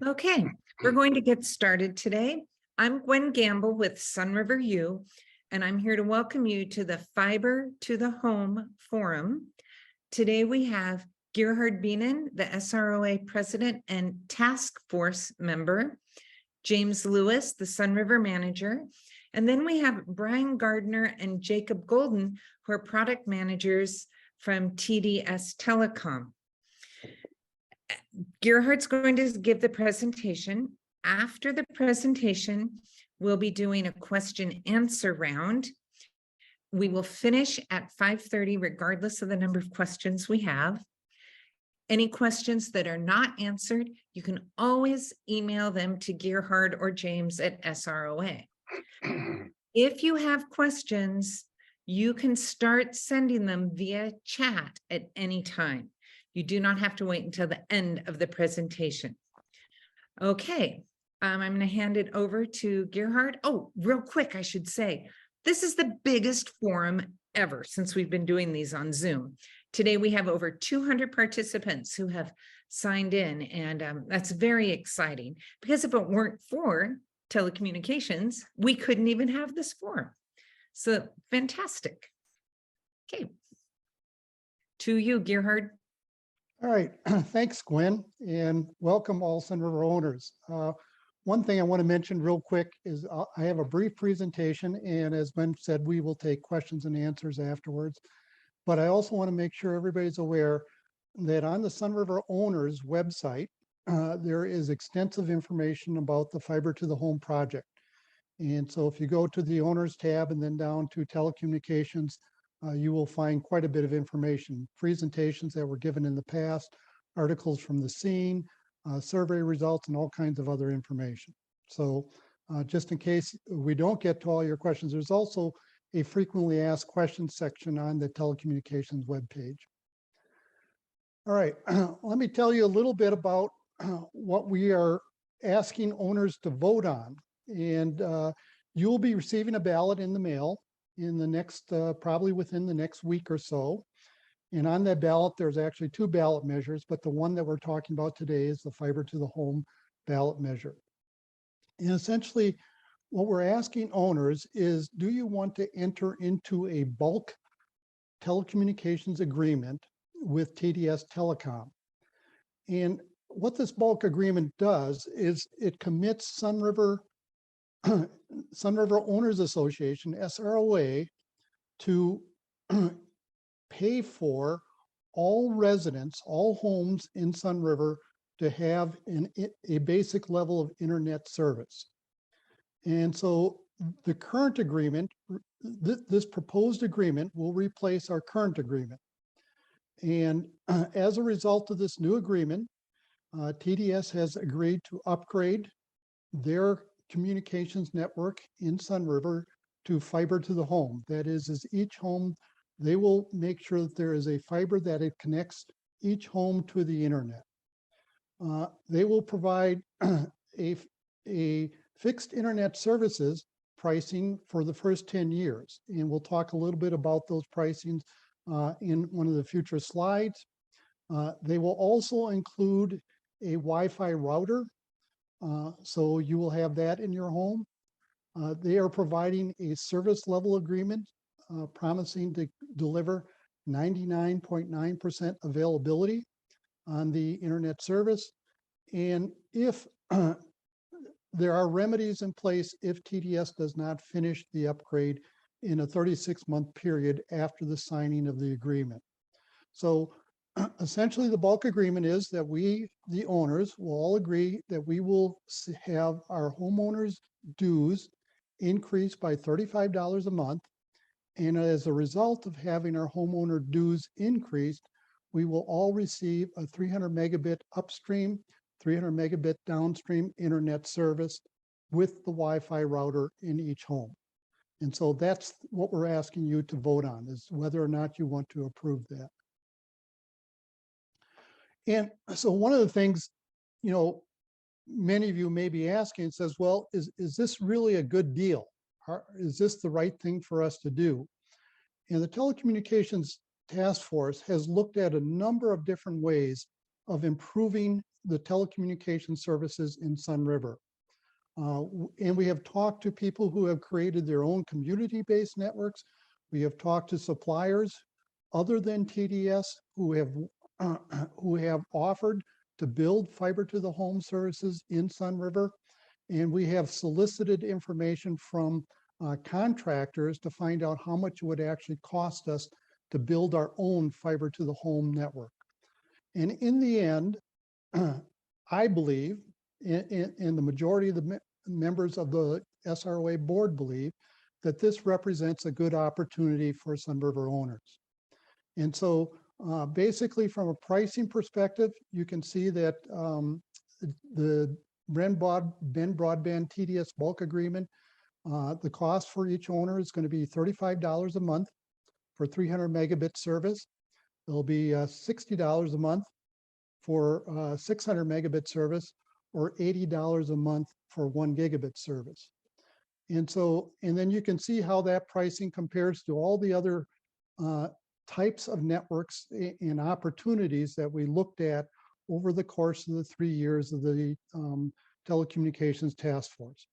Okay, we're going to get started today. I'm Gwen Gamble with Sunriver U, and I'm here to welcome you to the Fiber to the Home Forum. Today we have Gerhard Bienen, the SROA President and Task Force member, James Lewis, the Sunriver Manager, and then we have Brian Gardner and Jacob Golden, who are product managers from TDS Telecom. Gerhard's going to give the presentation. After the presentation, we'll be doing a question answer round. We will finish at 5:30, regardless of the number of questions we have. Any questions that are not answered, you can always email them to Gerhard or James at SROA. If you have questions, you can start sending them via chat at any time. You do not have to wait until the end of the presentation. Okay, I'm going to hand it over to Gerhard. Oh, real quick, I should say, this is the biggest forum ever since we've been doing these on Zoom. Today, we have over 200 participants who have signed in, and that's very exciting because if it weren't for telecommunications, we couldn't even have this forum. So fantastic. Okay, to you, Gerhard. All right, thanks, Gwen, and welcome all Sunriver owners. One thing I want to mention real quick is I have a brief presentation, and as Gwen said, we will take questions and answers afterwards. But I also want to make sure everybody's aware that on the Sunriver owners website, there is extensive information about the Fiber to the Home project. And so if you go to the owners tab and then down to telecommunications, you will find quite a bit of information, presentations that were given in the past, articles from the scene, survey results, and all kinds of other information. So just in case we don't get to all your questions, there's also a frequently asked questions section on the telecommunications webpage. All right, let me tell you a little bit about what we are asking owners to vote on. And you'll be receiving a ballot in the mail in the next, probably within the next week or so. And on that ballot, there's actually two ballot measures, but the one that we're talking about today is the Fiber to the Home ballot measure. And essentially, what we're asking owners is, do you want to enter into a bulk telecommunications agreement with TDS Telecom? And what this bulk agreement does is it commits Sunriver Owners Association, SROA, to pay for all residents, all homes in Sunriver to have a basic level of internet service. And so the current agreement, this proposed agreement will replace our current agreement. And as a result of this new agreement, TDS has agreed to upgrade their communications network in Sunriver to fiber to the home. That is each home, they will make sure that there is a fiber that it connects each home to the internet. They will provide a fixed internet services pricing for the first 10 years. And we'll talk a little bit about those pricings in one of the future slides. They will also include a Wi-Fi router. So you will have that in your home. They are providing a service level agreement promising to deliver 99.9% availability on the internet service. And if there are remedies in place if TDS does not finish the upgrade in a 36-month period after the signing of the agreement. So essentially, the bulk agreement is that we, the owners, will all agree that we will have our homeowners' dues increased by $35 a month. And as a result of having our homeowner dues increased, we will all receive a 300 megabit upstream, 300 megabit downstream internet service with the Wi-Fi router in each home. And so that's what we're asking you to vote on, is whether or not you want to approve that. And so one of the things, you know, many of you may be asking says, well, is this really a good deal? Is this the right thing for us to do? And the Telecommunications Task Force has looked at a number of different ways of improving the telecommunication services in Sunriver. And we have talked to people who have created their own community-based networks. We have talked to suppliers other than TDS who have offered to build fiber to the home services in Sunriver. And we have solicited information from contractors to find out how much it would actually cost us to build our own fiber to the home network. And in the end, I believe, and the majority of the members of the SROA board believe, that this represents a good opportunity for Sunriver owners. And so basically from a pricing perspective, you can see that the Ben Broadband TDS bulk agreement, the cost for each owner is going to be $35 a month for 300 megabit service. It'll be $60 a month for 600 megabit service, or $80 a month for 1 gigabit service. And so, and then you can see how that pricing compares to all the other types of networks and opportunities that we looked at over the course of the 3 years of the telecommunications task force.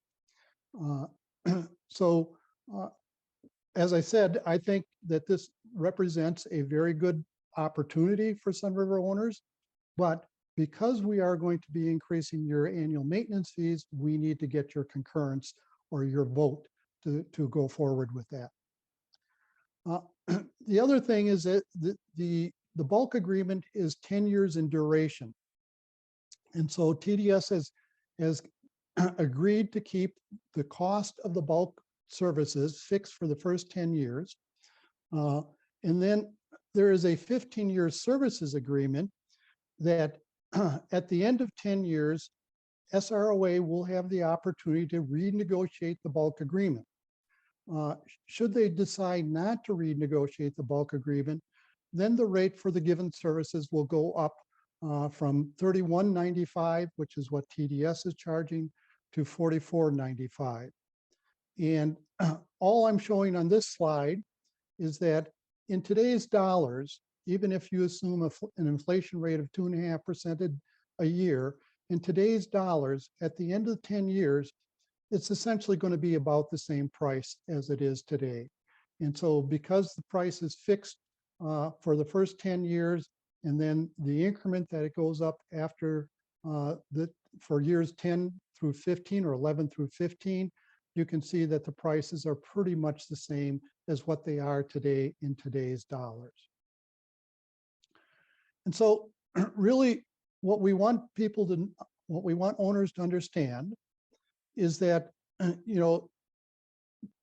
As I said, I think that this represents a very good opportunity for Sunriver owners, but because we are going to be increasing your annual maintenance fees, we need to get your concurrence or your vote to go forward with that. The other thing is that the bulk agreement is 10 years in duration. And so TDS has agreed to keep the cost of the bulk services fixed for the first 10 years. And then there is a 15-year services agreement that at the end of 10 years, SROA will have the opportunity to renegotiate the bulk agreement. Should they decide not to renegotiate the bulk agreement, then the rate for the given services will go up from $31.95, which is what TDS is charging, to $44.95. And all I'm showing on this slide is that in today's dollars, even if you assume an inflation rate of 2.5% a year, in today's dollars, at the end of 10 years, it's essentially going to be about the same price as it is today. And so because the price is fixed for the first 10 years, and then the increment that it goes up after for years 10 through 15 or 11 through 15, you can see that the prices are pretty much the same as what they are today in today's dollars. And so really what we want owners to understand is that,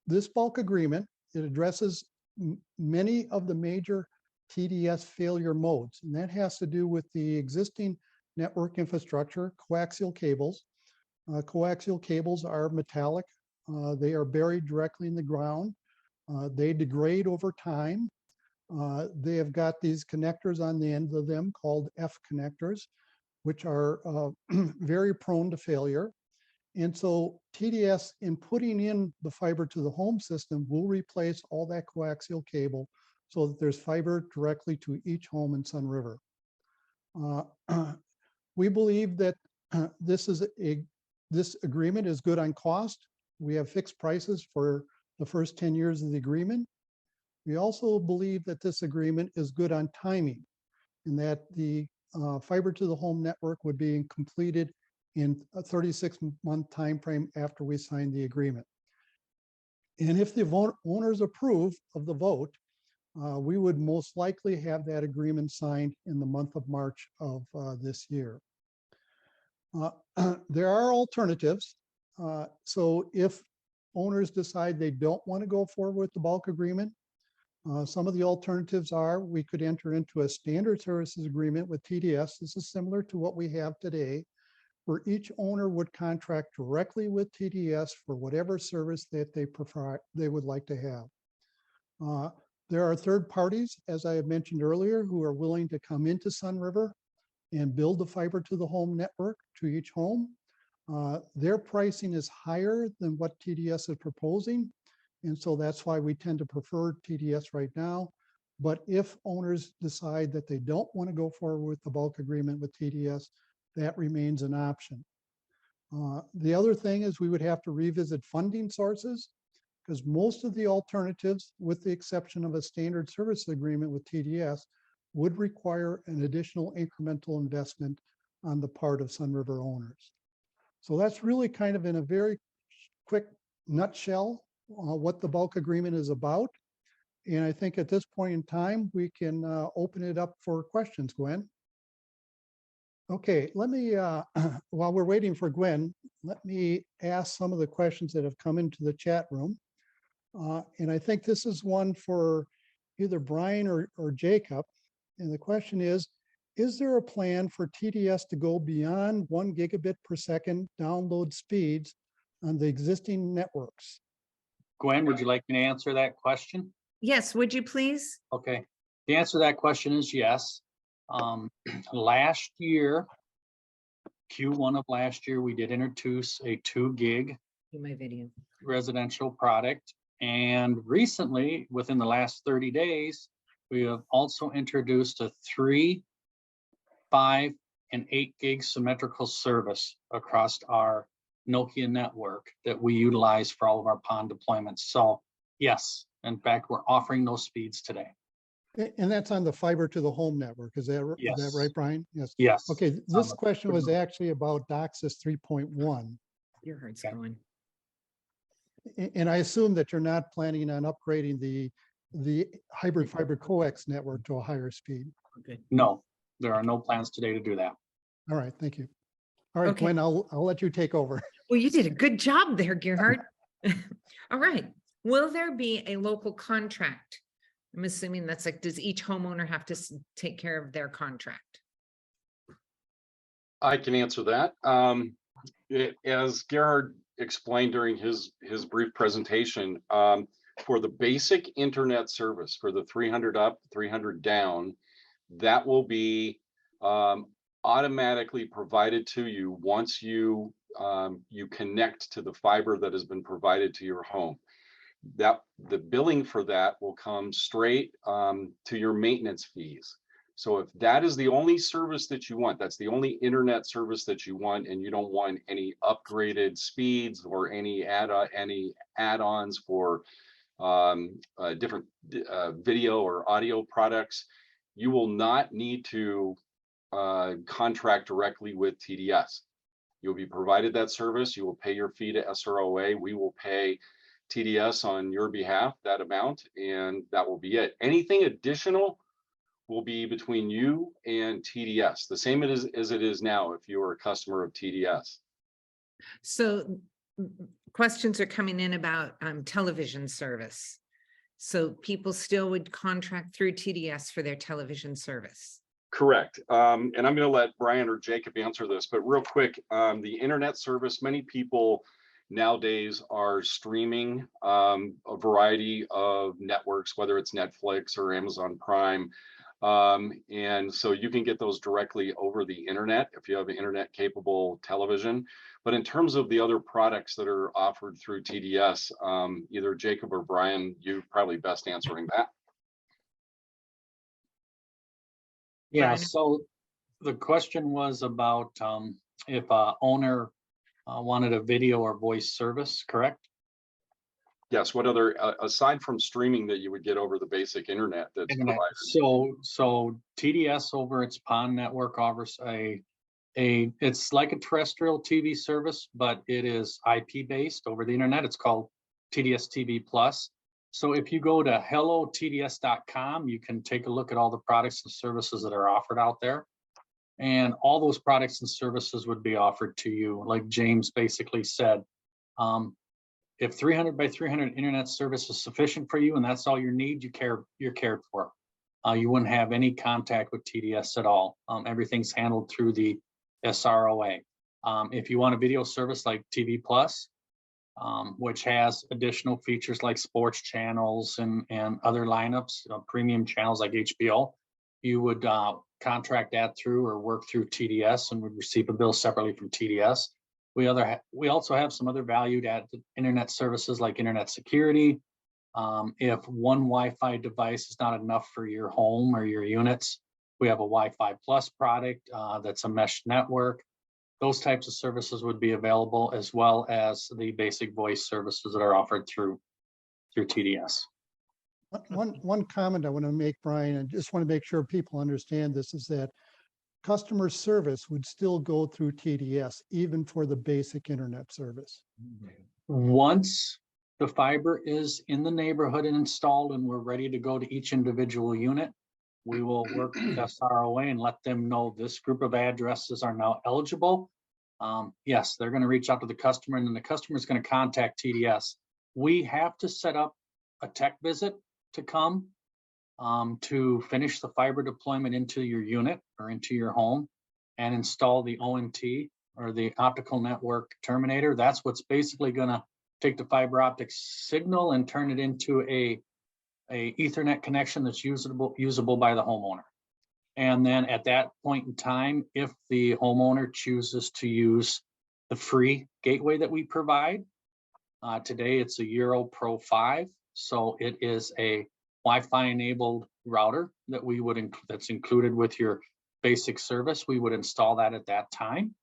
this bulk agreement, it addresses many of the major TDS failure modes, and that has to do with the existing network infrastructure, coaxial cables. Coaxial cables are metallic. They are buried directly in the ground. They degrade over time. They have got these connectors on the end of them called F connectors, which are very prone to failure. And so TDS, in putting in the fiber to the home system, will replace all that coaxial cable so that there's fiber directly to each home in Sunriver. We believe that this agreement is good on cost. We have fixed prices for the first 10 years of the agreement. We also believe that this agreement is good on timing, and that the fiber to the home network would be completed in a 36-month time frame after we sign the agreement. And if the owners approve of the vote, we would most likely have that agreement signed in the month of March of this year. There are alternatives. So if owners decide they don't want to go forward with the bulk agreement, some of the alternatives are we could enter into a standard services agreement with TDS. This is similar to what we have today, where each owner would contract directly with TDS for whatever service that they would like to have. There are third parties, as I have mentioned earlier, who are willing to come into Sunriver and build the fiber to the home network to each home. Their pricing is higher than what TDS is proposing, and so that's why we tend to prefer TDS right now. But if owners decide that they don't want to go forward with the bulk agreement with TDS, that remains an option. The other thing is we would have to revisit funding sources, because most of the alternatives, with the exception of a standard service agreement with TDS, would require an additional incremental investment on the part of Sunriver owners. So that's really kind of in a very quick nutshell what the bulk agreement is about. And I think at this point in time, we can open it up for questions, Gwen. Okay, let me, while we're waiting for Gwen, let me ask some of the questions that have come into the chat room. And I think this is one for either Brian or Jacob. And the question is there a plan for TDS to go beyond 1 gigabit per second download speeds on the existing networks? Gwen, would you like me to answer that question? Yes, would you please? Okay, the answer to that question is yes. Last year, Q1 of last year, we did introduce a 2 gig Do my video. residential product. And recently, within the last 30 days, we have also introduced a 3, 5, and 8 gig symmetrical service across our Nokia network that we utilize for all of our PON deployments. So yes, in fact, we're offering those speeds today. And that's on the fiber to the home network. Is that Yes. right, Brian? Yes. Yes. Okay, on this the- question was actually about DOCSIS 3.1. Your heart's Okay. going. And I assume that you're not planning on upgrading the hybrid fiber coax network to a higher speed. Good. No, there are no plans today to do that. All right, thank you. All right, Okay. Gwen, I'll let you take over. Well, you did a good job there, Gerhard. All right. Will there be a local contract? I'm assuming that's like, does each homeowner have to take care of their contract? I can answer that. As Gerhard explained during his brief presentation, for the basic internet service for the 300 up, 300 down, that will be automatically provided to you once you connect to the fiber that has been provided to your home. That the billing for that will come straight to your maintenance fees. So if that is the only service that you want, that's the only internet service that you want, and you don't want any upgraded speeds or any add-ons for different video or audio products, you will not need to contract directly with TDS. You'll be provided that service. You will pay your fee to SROA. We will pay TDS on your behalf that amount, and that will be it. Anything additional will be between you and TDS, the same as it is now if you are a customer of TDS. So questions are coming in about television service. So people still would contract through TDS for their television service. Correct. And I'm going to let Brian or Jacob answer this, but real quick, the internet service, many people nowadays are streaming a variety of networks, whether it's Netflix or Amazon Prime. And so you can get those directly over the internet if you have an internet capable television. But in terms of the other products that are offered through TDS, either Jacob or Brian, you probably best answering that. Yeah, Brian? so the question was about if a owner wanted a video or voice service, correct? Yes, what other, aside from streaming that you would get over the basic internet that's Internet. provided? So TDS over its PON network offers it's like a terrestrial TV service, but it is IP based over the internet. It's called TDS TV Plus. So if you go to hellotds.com, you can take a look at all the products and services that are offered out there. And all those products and services would be offered to you. Like James basically said, if 300 by 300 internet service is sufficient for you and that's all you need, you're cared for. You wouldn't have any contact with TDS at all. Everything's handled through the SROA. If you want a video service like TV Plus, which has additional features like sports channels and other lineups, premium channels like HBO, you would contract that through or work through TDS and would receive a bill separately from TDS. We also have some other valued added internet services like internet security. If one Wi-Fi device is not enough for your home or your units, We have a Wi-Fi Plus product that's a mesh network. Those types of services would be available, as well as the basic voice services that are offered through TDS. One comment I want to make, Brian, and just want to make sure people understand this, is that customer service would still go through TDS, even for the basic internet service. Once the fiber is in the neighborhood and installed and we're ready to go to each individual unit, we will work with SROA and let them know this group of addresses are now eligible. Yes, they're going to reach out to the customer, and then the customer is going to contact TDS. We have to set up a tech visit to come to finish the fiber deployment into your unit or into your home and install the ONT, or the optical network terminator. That's what's basically going to take the fiber optic signal and turn it into a Ethernet connection that's usable by the homeowner. And then at that point in time, if the homeowner chooses to use the free gateway that we provide, today it's a Euro Pro 5, so it is a Wi-Fi enabled router that we would that's included with your basic service. We would install that at that time.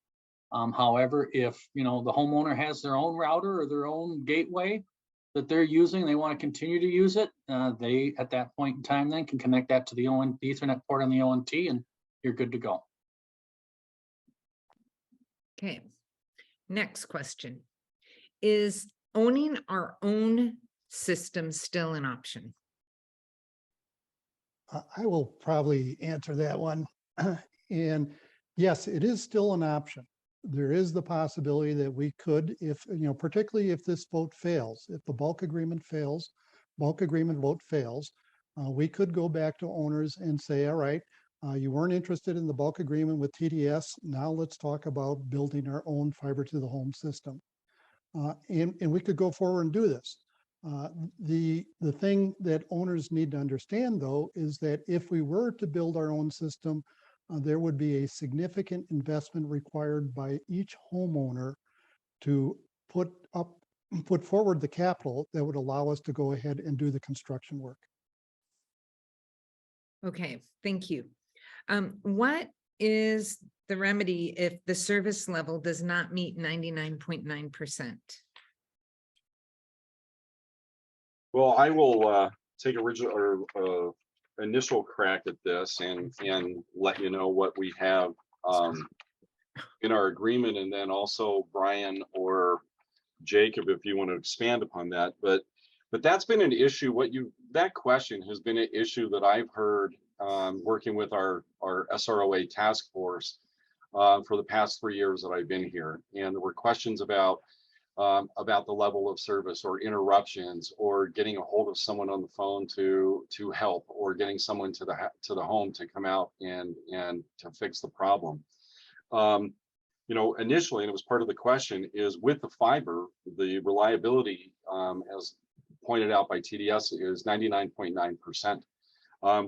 However, if the homeowner has their own router or their own gateway that they're using, they want to continue to use it, they at that point in time then can connect that to the Ethernet port on the ONT, and you're good to go. Okay. Next question. Is owning our own system still an option? I will probably answer that one. And yes, it is still an option. There is the possibility that we could, if, particularly if this vote fails, if the bulk agreement vote fails, we could go back to owners and say, all right, you weren't interested in the bulk agreement with TDS. Now let's talk about building our own fiber to the home system. And we could go forward and do this. The thing that owners need to understand, though, is that if we were to build our own system, there would be a significant investment required by each homeowner to put forward the capital that would allow us to go ahead and do the construction work. Okay, thank you. What is the remedy if the service level does not meet 99.9%? Well, I will take initial crack at this and let you know what we have in our agreement, and then also Brian or Jacob, if you want to expand upon that. But that's been an issue. That question has been an issue that I've heard working with our SROA task force for the past 3 years that I've been here, and there were questions about the level of service or interruptions, or getting a hold of someone on the phone to help, or getting someone to the home to come out and to fix the problem. Initially, and it was part of the question, is with the fiber, the reliability, as pointed out by TDS, is 99.9%,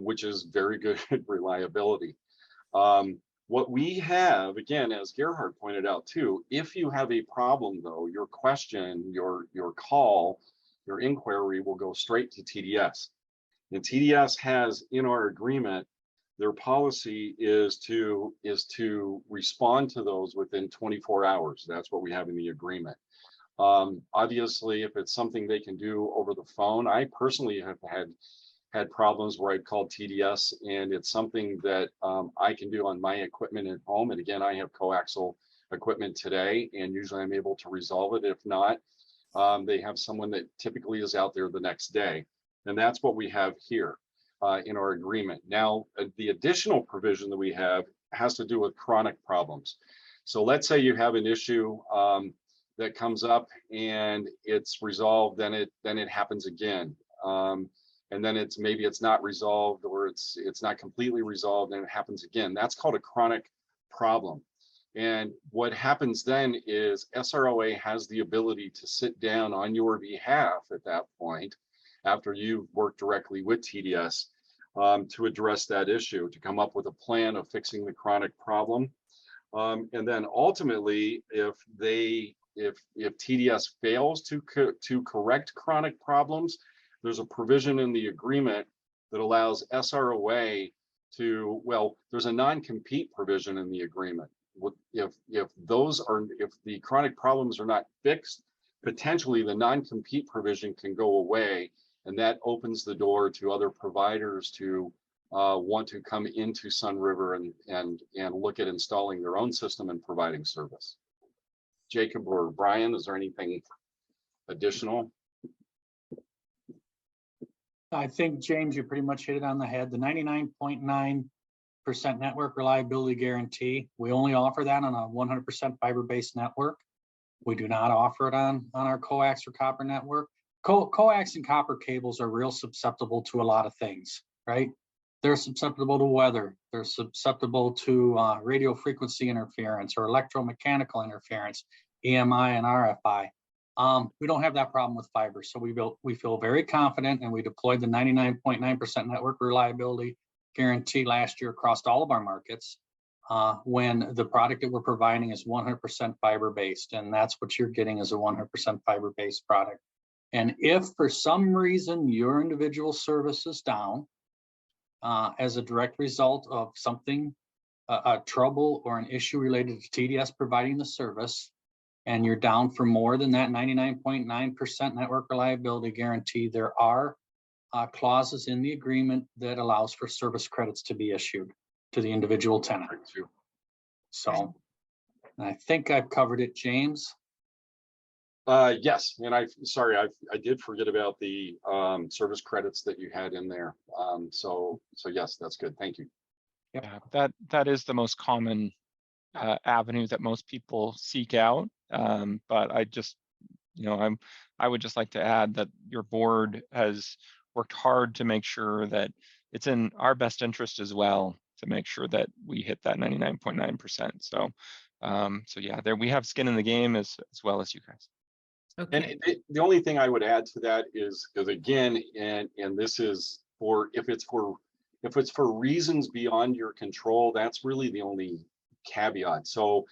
which is very good reliability. What we have, again, as Gerhard pointed out too, if you have a problem, though, your question, your call, your inquiry will go straight to TDS. And TDS has in our agreement, their policy is to respond to those within 24 hours. That's what we have in the agreement. Obviously, if it's something they can do over the phone, I personally have had problems where I've called TDS, and it's something that I can do on my equipment at home. And again, I have coaxial equipment today, and usually I'm able to resolve it. If not, they have someone that typically is out there the next day. And that's what we have here in our agreement. Now, the additional provision that we have has to do with chronic problems. So let's say you have an issue that comes up and it's resolved, then it happens again. And then maybe it's not resolved, or it's not completely resolved, and it happens again. That's called a chronic problem. And what happens then is SROA has the ability to sit down on your behalf at that point, after you've worked directly with TDS, to address that issue, to come up with a plan of fixing the chronic problem. And then ultimately, if TDS fails to correct chronic problems, there's a provision in the agreement that allows SROA to, well, there's a non-compete provision in the agreement. If the chronic problems are not fixed, potentially the non-compete provision can go away, and that opens the door to other providers to want to come into Sunriver and look at installing their own system and providing service. Jacob or Brian, is there anything additional? I think, James, you pretty much hit it on the head. The 99.9% network reliability guarantee, we only offer that on a 100% fiber-based network. We do not offer it on our coax or copper network. Coax and copper cables are real susceptible to a lot of things, right? They're susceptible to weather. They're susceptible to radio frequency interference or electromechanical interference, EMI and RFI. We don't have that problem with fiber, so we feel very confident, and we deployed the 99.9% network reliability guarantee last year across all of our markets when the product that we're providing is 100% fiber-based, and that's what you're getting is a 100% fiber-based product. And if for some reason your individual service is down as a direct result of something, a trouble or an issue related to TDS providing the service, and you're down for more than that 99.9% network reliability guarantee, there are clauses in the agreement that allows for service credits to be issued to the individual tenant. So I think I've covered it, James. Yes, and I did forget about the service credits that you had in there. So yes, that's good. Thank you. Yeah, that is the most common avenue that most people seek out. But I just, I would just like to add that your board has worked hard to make sure that it's in our best interest as well to make sure that we hit that 99.9%. So yeah, there we have skin in the game as well as you guys. Okay. And the only thing I would add to that is, because again, and this is for if it's for reasons beyond your control, that's really the only caveat. So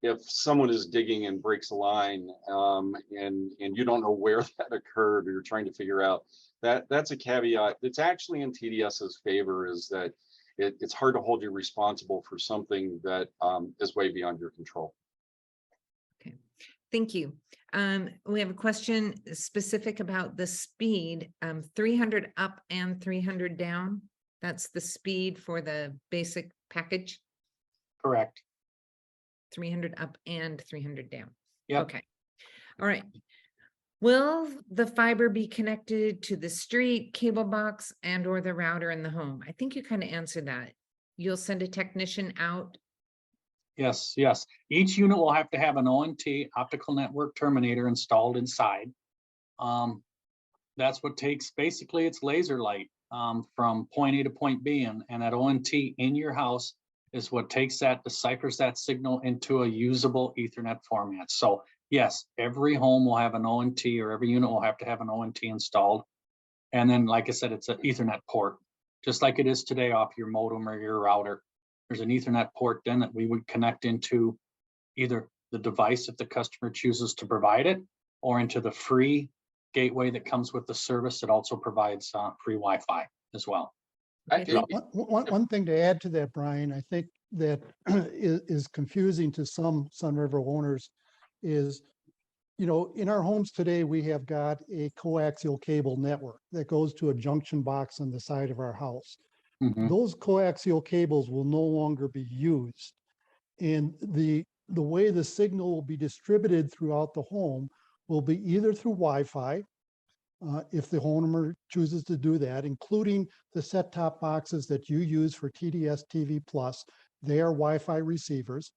if someone is digging and breaks a line and you don't know where that occurred, or you're trying to figure out, that's a caveat that's actually in TDS's favor, is that it's hard to hold you responsible for something that is way beyond your control. Okay, thank you. We have a question specific about the speed, 300 up and 300 down. That's the speed for the basic package. Correct. 300 up and 300 down. Yep. Okay. All right. Will the fiber be connected to the street, cable box, and or the router in the home? I think you kind of answered that. You'll send a technician out. Yes. Each unit will have to have an ONT, optical network terminator, installed inside. That's what takes, basically it's laser light from point A to point B, and that ONT in your house is what takes that, deciphers that signal into a usable Ethernet format. So yes, every home will have an ONT, or every unit will have to have an ONT installed. And then, like I said, it's an Ethernet port, just like it is today off your modem or your router. There's an Ethernet port then that we would connect into either the device if the customer chooses to provide it, or into the free gateway that comes with the service that also provides free Wi-Fi as well. One thing to add to that, Brian, I think that is confusing to some Sunriver owners is, in our homes today, we have got a coaxial cable network that goes to a junction box on the side of our house. Mm-hmm. Those coaxial cables will no longer be used. And the way the signal will be distributed throughout the home will be either through Wi-Fi, if the homeowner chooses to do that, including the set-top boxes that you use for TDS TV Plus, they are Wi-Fi receivers.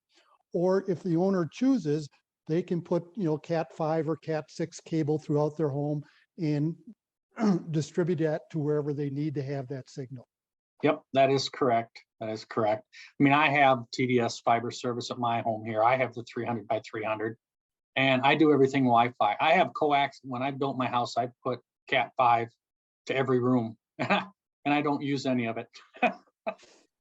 Or if the owner chooses, they can put, Cat 5 or Cat 6 cable throughout their home and distribute that to wherever they need to have that signal. Yep, that is correct. That is correct. I mean, I have TDS fiber service at my home here. I have the 300 by 300, and I do everything Wi-Fi. I have coax. When I built my house, I put Cat 5 to every room, and I don't use any of it.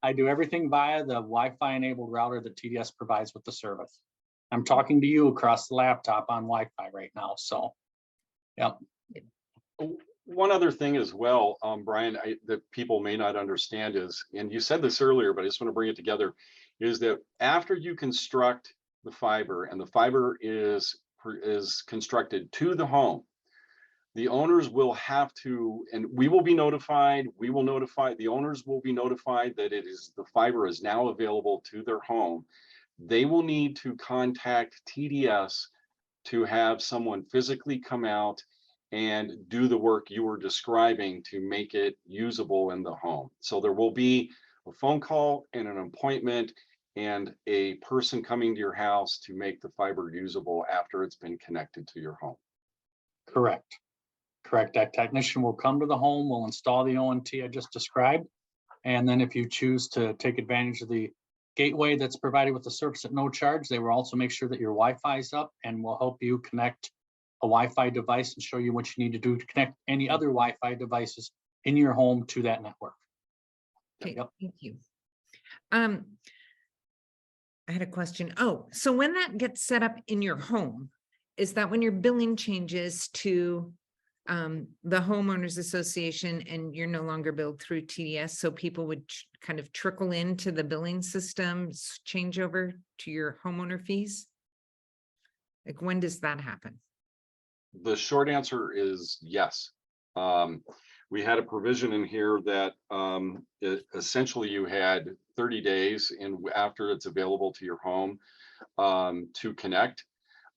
I do everything via the Wi-Fi enabled router that TDS provides with the service. I'm talking to you across the laptop on Wi-Fi right now. So, yep. one other thing as well, Brian, that people may not understand is, and you said this earlier, but I just want to bring it together, is that after you construct the fiber and the fiber is constructed to the home, the owners will have to, and we will be notified, the owners will be notified that the fiber is now available to their home. They will need to contact TDS to have someone physically come out and do the work you were describing to make it usable in the home. So there will be a phone call and an appointment and a person coming to your house to make the fiber usable after it's been connected to your home. Correct. Correct. That technician will come to the home, will install the ONT I just described. And then if you choose to take advantage of the gateway that's provided with the service at no charge, they will also make sure that your Wi-Fi is up and will help you connect a Wi-Fi device and show you what you need to do to connect any other Wi-Fi devices in your home to that network. Okay, Yep. thank you. I had a question. Oh, so when that gets set up in your home, is that when your billing changes to the homeowners association and you're no longer billed through TDS, so people would kind of trickle into the billing system, change over to your homeowner fees? Like, when does that happen? The short answer is yes. We had a provision in here that essentially you had 30 days after it's available to your home to connect.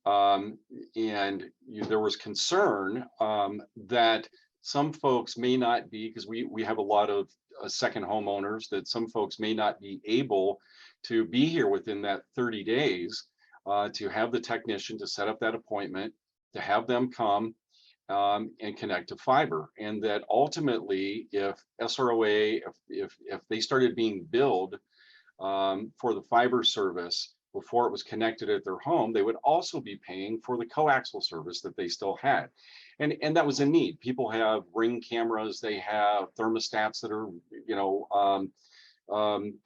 There was concern that some folks may not be, because we have a lot of second homeowners, that some folks may not be able to be here within that 30 days to have the technician to set up that appointment, to have them come and connect to fiber. And that ultimately, if SROA, if they started being billed for the fiber service before it was connected at their home, they would also be paying for the coaxial service that they still had. And that was a need. People have Ring cameras, they have thermostats that are,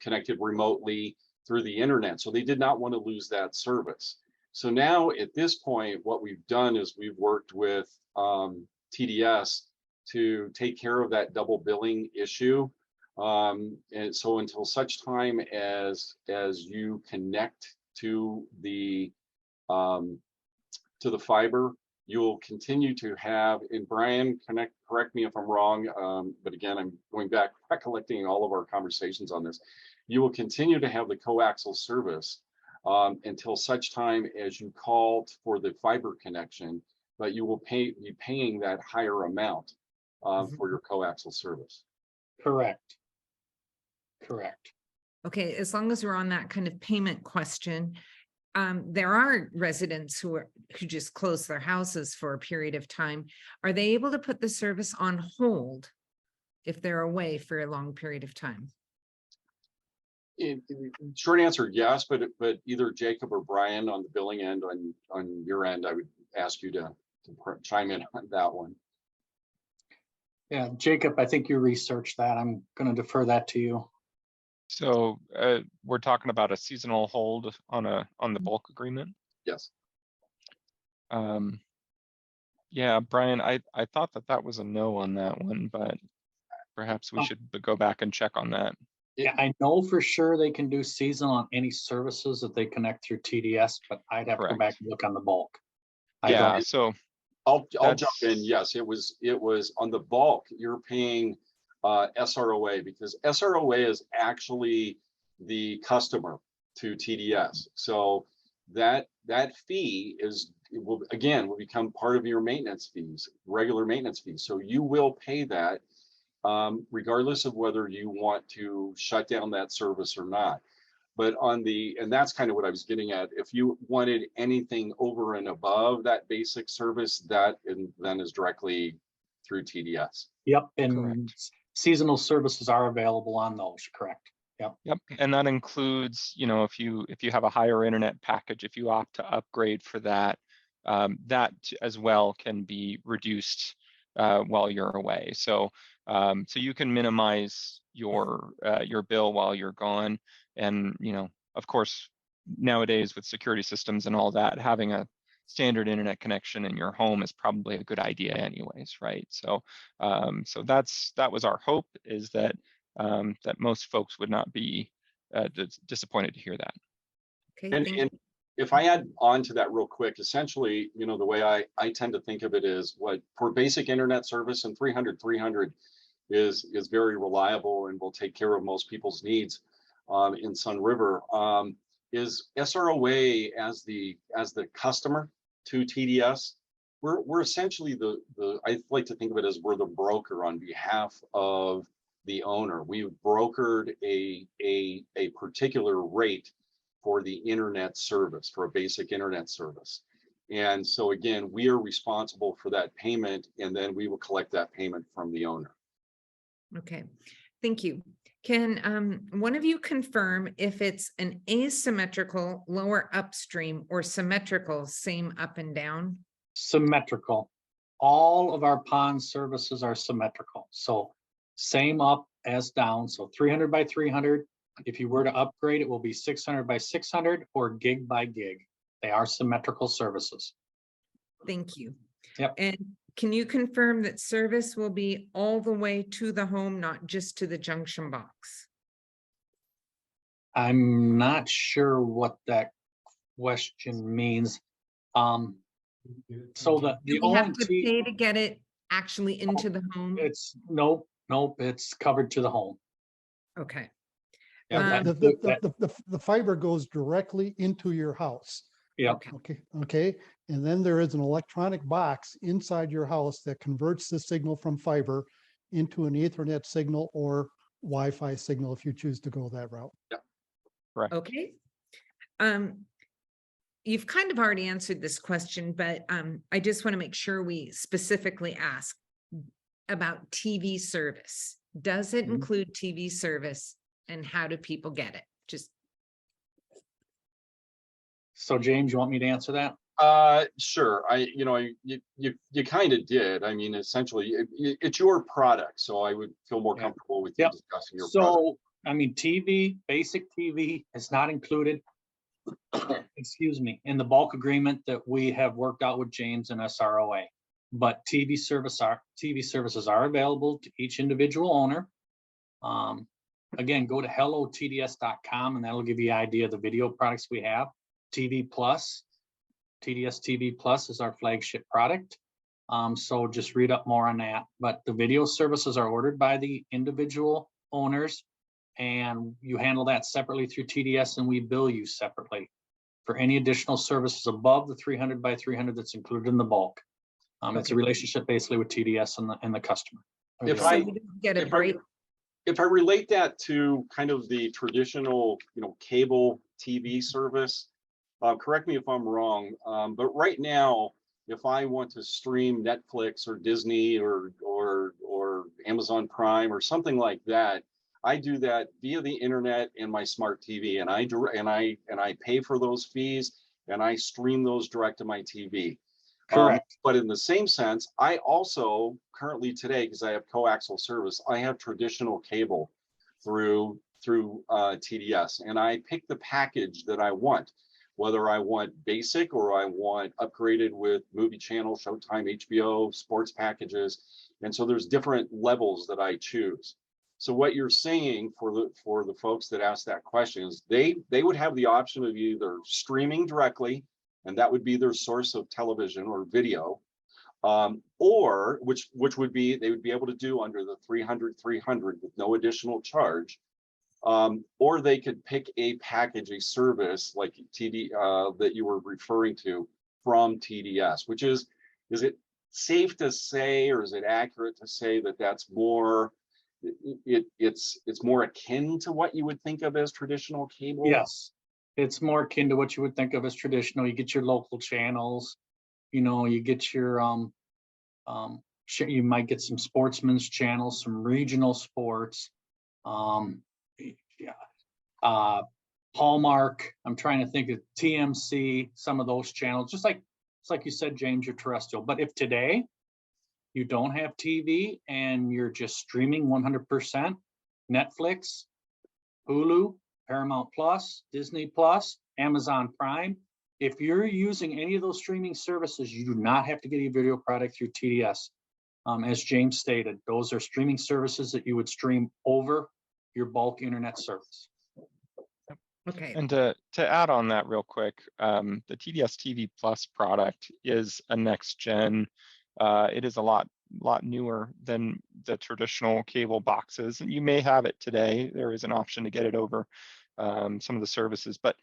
connected remotely through the internet. So they did not want to lose that service. So now at this point, what we've done is we've worked with TDS to take care of that double billing issue. And so until such time as you connect to the fiber, you'll continue to have, and Brian, correct me if I'm wrong, but again, I'm going back, recollecting all of our conversations on this. You will continue to have the coaxial service until such time as you call for the fiber connection, but you will be paying that higher amount for your coaxial service. Correct. Correct. Okay, as long as we're on that kind of payment question, there are residents who just close their houses for a period of time. Are they able to put the service on hold if they're away for a long period of time? Short answer, yes, but either Jacob or Brian on the billing end, on your end, I would ask you to chime in on that one. Yeah, Jacob, I think you researched that. I'm going to defer that to you. So we're talking about a seasonal hold on the bulk agreement. Yes. Yeah, Brian, I thought that was a no on that one, but perhaps we should go back and check on that. Yeah, I know for sure they can do seasonal on any services that they connect through TDS, but I'd have to go back and look on the bulk. Yeah, so I'll jump in. Yes, it was on the bulk. You're paying SROA, because SROA is actually the customer to TDS. So that fee will become part of your maintenance fees, regular maintenance fees. So you will pay that regardless of whether you want to shut down that service or not. But and that's kind of what I was getting at. If you wanted anything over and above that basic service, then is directly through TDS. Yep, and correct. Seasonal services are available on those, correct? Yep. Yep, and that includes, if you have a higher internet package, if you opt to upgrade for that, that as well can be reduced while you're away. So you can minimize your bill while you're gone. And of course, nowadays with security systems and all that, having a standard internet connection in your home is probably a good idea anyways, right? So, so that was our hope, is that that most folks would not be disappointed to hear that. Okay, And, thank and you. if I add on to that real quick, essentially, you know, the way I tend to think of it is, what for basic internet service, and 300 is very reliable and will take care of most people's needs in Sunriver, is SROA as the customer to TDS. We're essentially I like to think of it as we're the broker on behalf of the owner. We've brokered a particular rate for the internet service, for a basic internet service. And so again, we are responsible for that payment, and then we will collect that payment from the owner. Okay, thank you. Can one of you confirm if it's an asymmetrical lower upstream or symmetrical same up and down? Symmetrical. All of our pond services are symmetrical. So same up as down. So 300 by 300. If you were to upgrade, it will be 600 by 600 or gig by gig. They are symmetrical services. Thank you. Yep. And can you confirm that service will be all the way to the home, not just to the junction box? I'm not sure what that question means. So the Do we have to ONT, pay to get it actually into the home? it's nope, it's covered to the home. Okay. Yeah, The fiber goes directly into your house. yeah. Okay. And then there is an electronic box inside your house that converts the signal from fiber into an Ethernet signal or Wi-Fi signal if you choose to go that route. Yeah. Correct. Okay. You've kind of already answered this question, but I just want to make sure we specifically ask about TV service. Does it include TV service, and how do people get it? Just So James, you want me to answer that? Sure. You kind of did. I mean, essentially, it's your product, so I would feel more comfortable with you discussing your product. So, I mean, basic TV is not included, excuse me, in the bulk agreement that we have worked out with James and SROA. But TV services are available to each individual owner. Again, go to hellotds.com and that'll give you an idea of the video products we have. TV Plus, TDS TV Plus is our flagship product. So just read up more on that. But the video services are ordered by the individual owners, and you handle that separately through TDS, and we bill you separately for any additional services above the 300 by 300 that's included in the bulk. It's a relationship basically with TDS and the customer. If I relate that to kind of the traditional, cable TV service, correct me if I'm wrong, but right now, if I want to stream Netflix or Disney or Amazon Prime or something like that, I do that via the internet and my smart TV, and I pay for those fees, and I stream those direct to my TV. Correct. But in the same sense, I also currently today, because I have coaxial service, I have traditional cable through TDS, and I pick the package that I want, whether I want basic or I want upgraded with movie channel, Showtime, HBO, sports packages. And so there's different levels that I choose. So what you're saying for the folks that ask that question is they would have the option of either streaming directly, and that would be their source of television or video, or which would be they would be able to do under the 300 with no additional charge. Or they could pick a package, a service like TV that you were referring to from TDS, which is it safe to say, or is it accurate to say that that's more, it's more akin to what you would think of as traditional cable? Yes, it's more akin to what you would think of as traditional. You get your local channels, you get your you might get some sportsman's channels, some regional sports. Hallmark, I'm trying to think of TMC, some of those channels, just like you said, James, you're terrestrial. But if today you don't have TV and you're just streaming 100%, Netflix, Hulu, Paramount Plus, Disney Plus, Amazon Prime, If you're using any of those streaming services, you do not have to get a video product through TDS. As James stated, those are streaming services that you would stream over your bulk internet service. Okay, And to add on that real quick, the TDS TV Plus product is a next gen. It is a lot newer than the traditional cable boxes, and you may have it today. There is an option to get it over some of the services, but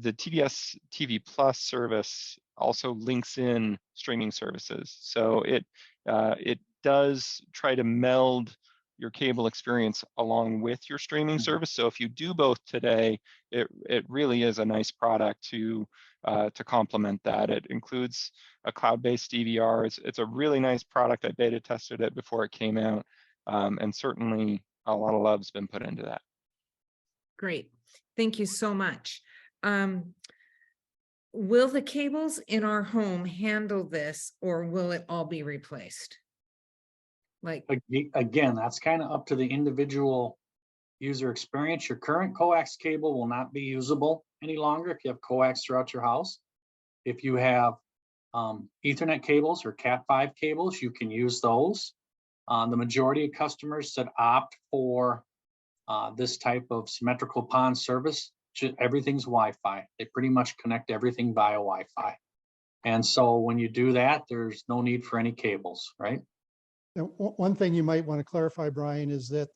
the TDS TV Plus service also links in streaming services. So it does try to meld your cable experience along with your streaming service. So if you do both today, it really is a nice product to complement that. It includes a cloud-based DVR. It's a really nice product. I beta tested it before it came out, and certainly a lot of love's been put into that. great. Thank you so much. Will the cables in our home handle this, or will it all be replaced? Like, Again, that's kind of up to the individual user experience. Your current coax cable will not be usable any longer if you have coax throughout your house. If you have Ethernet cables or Cat5 cables, you can use those. The majority of customers that opt for this type of symmetrical PON service, everything's Wi-Fi. They pretty much connect everything via Wi-Fi. And so when you do that, there's no need for any cables, right? Now, one thing you might want to clarify, Brian, is that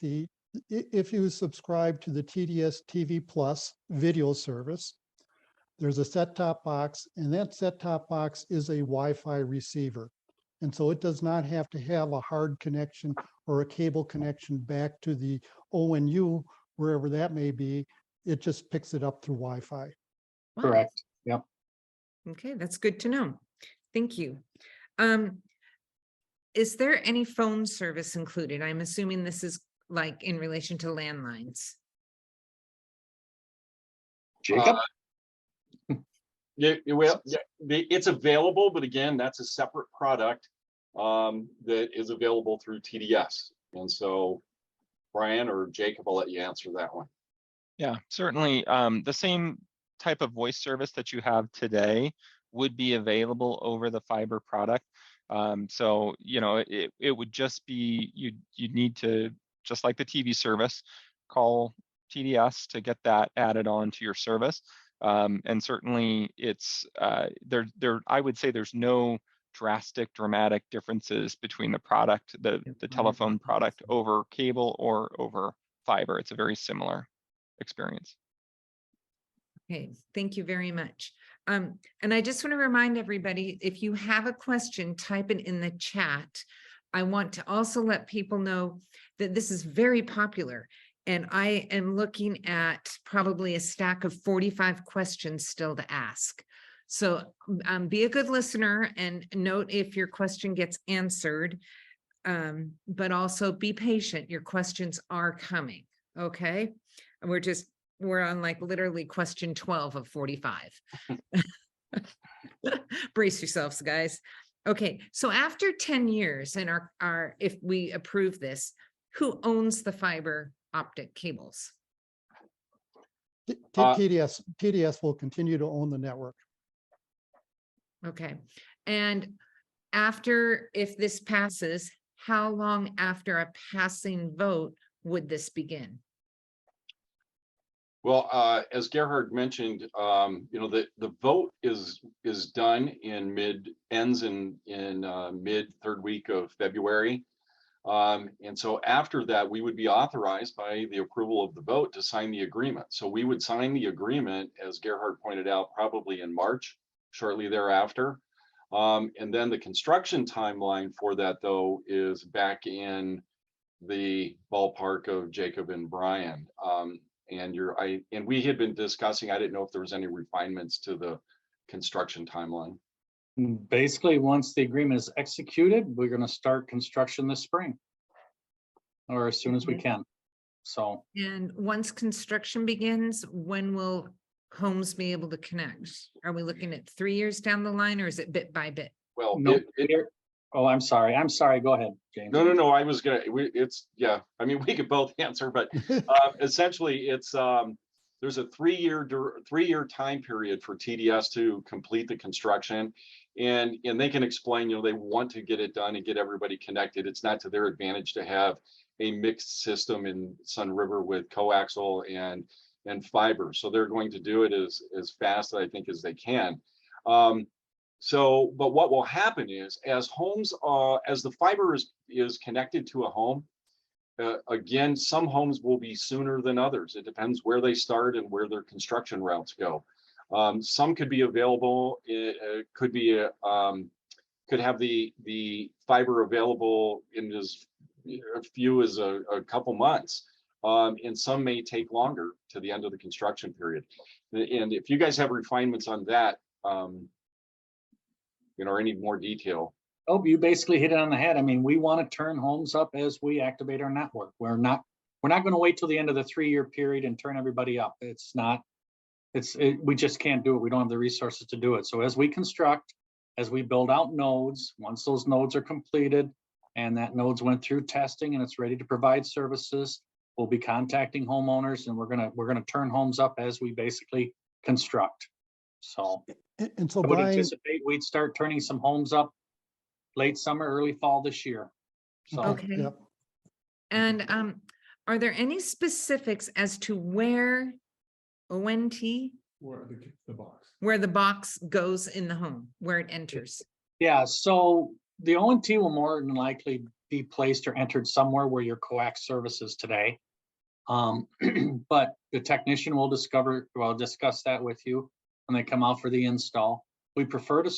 if you subscribe to the TDS TV Plus video service, there's a set-top box, and that set-top box is a Wi-Fi receiver. And so it does not have to have a hard connection or a cable connection back to the ONU, wherever that may be. It just picks it up through Wi-Fi. wow. Correct. Yep. Okay, that's good to know. Thank you. Is there any phone service included? I'm assuming this is like in relation to landlines. Jacob? Yeah, well, yeah, it's available, but again, that's a separate product that is available through TDS. And so, Brian or Jacob, I'll let you answer that one. Yeah, certainly. The same type of voice service that you have today would be available over the fiber product. So, you know, it would just be, you'd need to, just like the TV service, call TDS to get that added on to your service. And certainly it's, I would say there's no dramatic differences between the product, the telephone product over cable or over fiber. It's a very similar experience. Okay, thank you very much. And I just want to remind everybody, if you have a question, type it in the chat. I want to also let people know that this is very popular, and I am looking at probably a stack of 45 questions still to ask. So be a good listener and note if your question gets answered, but also be patient. Your questions are coming, okay? And we're on like literally question 12 of 45. Brace yourselves, guys. Okay, so after 10 years and if we approve this, who owns the fiber optic cables? TDS will continue to own the network. Okay, and if this passes, how long after a passing vote would this begin? Well, as Gerhard mentioned, you know, the vote is done ends in mid third week of February. And so after that, we would be authorized by the approval of the vote to sign the agreement. So we would sign the agreement, as Gerhard pointed out, probably in March, shortly thereafter. And then the construction timeline for that, though, is back in the ballpark of Jacob and Brian. And we had been discussing, I didn't know if there was any refinements to the construction timeline. Basically, once the agreement is executed, we're going to start construction this spring or as soon as we can. So, and once construction begins, when will homes be able to connect? Are we looking at 3 years down the line, or is it bit by bit? Well, no, oh, I'm sorry. Go ahead, James. No. I was gonna. Yeah. I mean, we could both answer, but essentially, it's there's a 3-year time period for TDS to complete the construction. And they can explain, you know, they want to get it done and get everybody connected. It's not to their advantage to have a mixed system in Sunriver with coaxial and fiber. So they're going to do it as fast, I think, as they can. But what will happen is, as homes, as the fiber is connected to a home, again, some homes will be sooner than others. It depends where they start and where their construction routes go. Some could be available. It could be could have the fiber available in as few as a couple months, and some may take longer to the end of the construction period. And if you guys have refinements on that, you know, or any more detail. Oh, you basically hit it on the head. I mean, we want to turn homes up as we activate our network. We're not going to wait till the end of the 3-year period and turn everybody up. We just can't do it. We don't have the resources to do it. So as we construct, as we build out nodes, once those nodes are completed and that nodes went through testing and it's ready to provide services, we'll be contacting homeowners, and we're gonna turn homes up as we basically construct. So, And so I would Brian, anticipate we'd start turning some homes up late summer, early fall this year. So, Okay. yep. And are there any specifics as to where ONT, Or the box. where the box goes in the home, where it enters? yeah, so the ONT will more than likely be placed or entered somewhere where your coax service is today. But the technician will discuss that with you when they come out for the install. We prefer to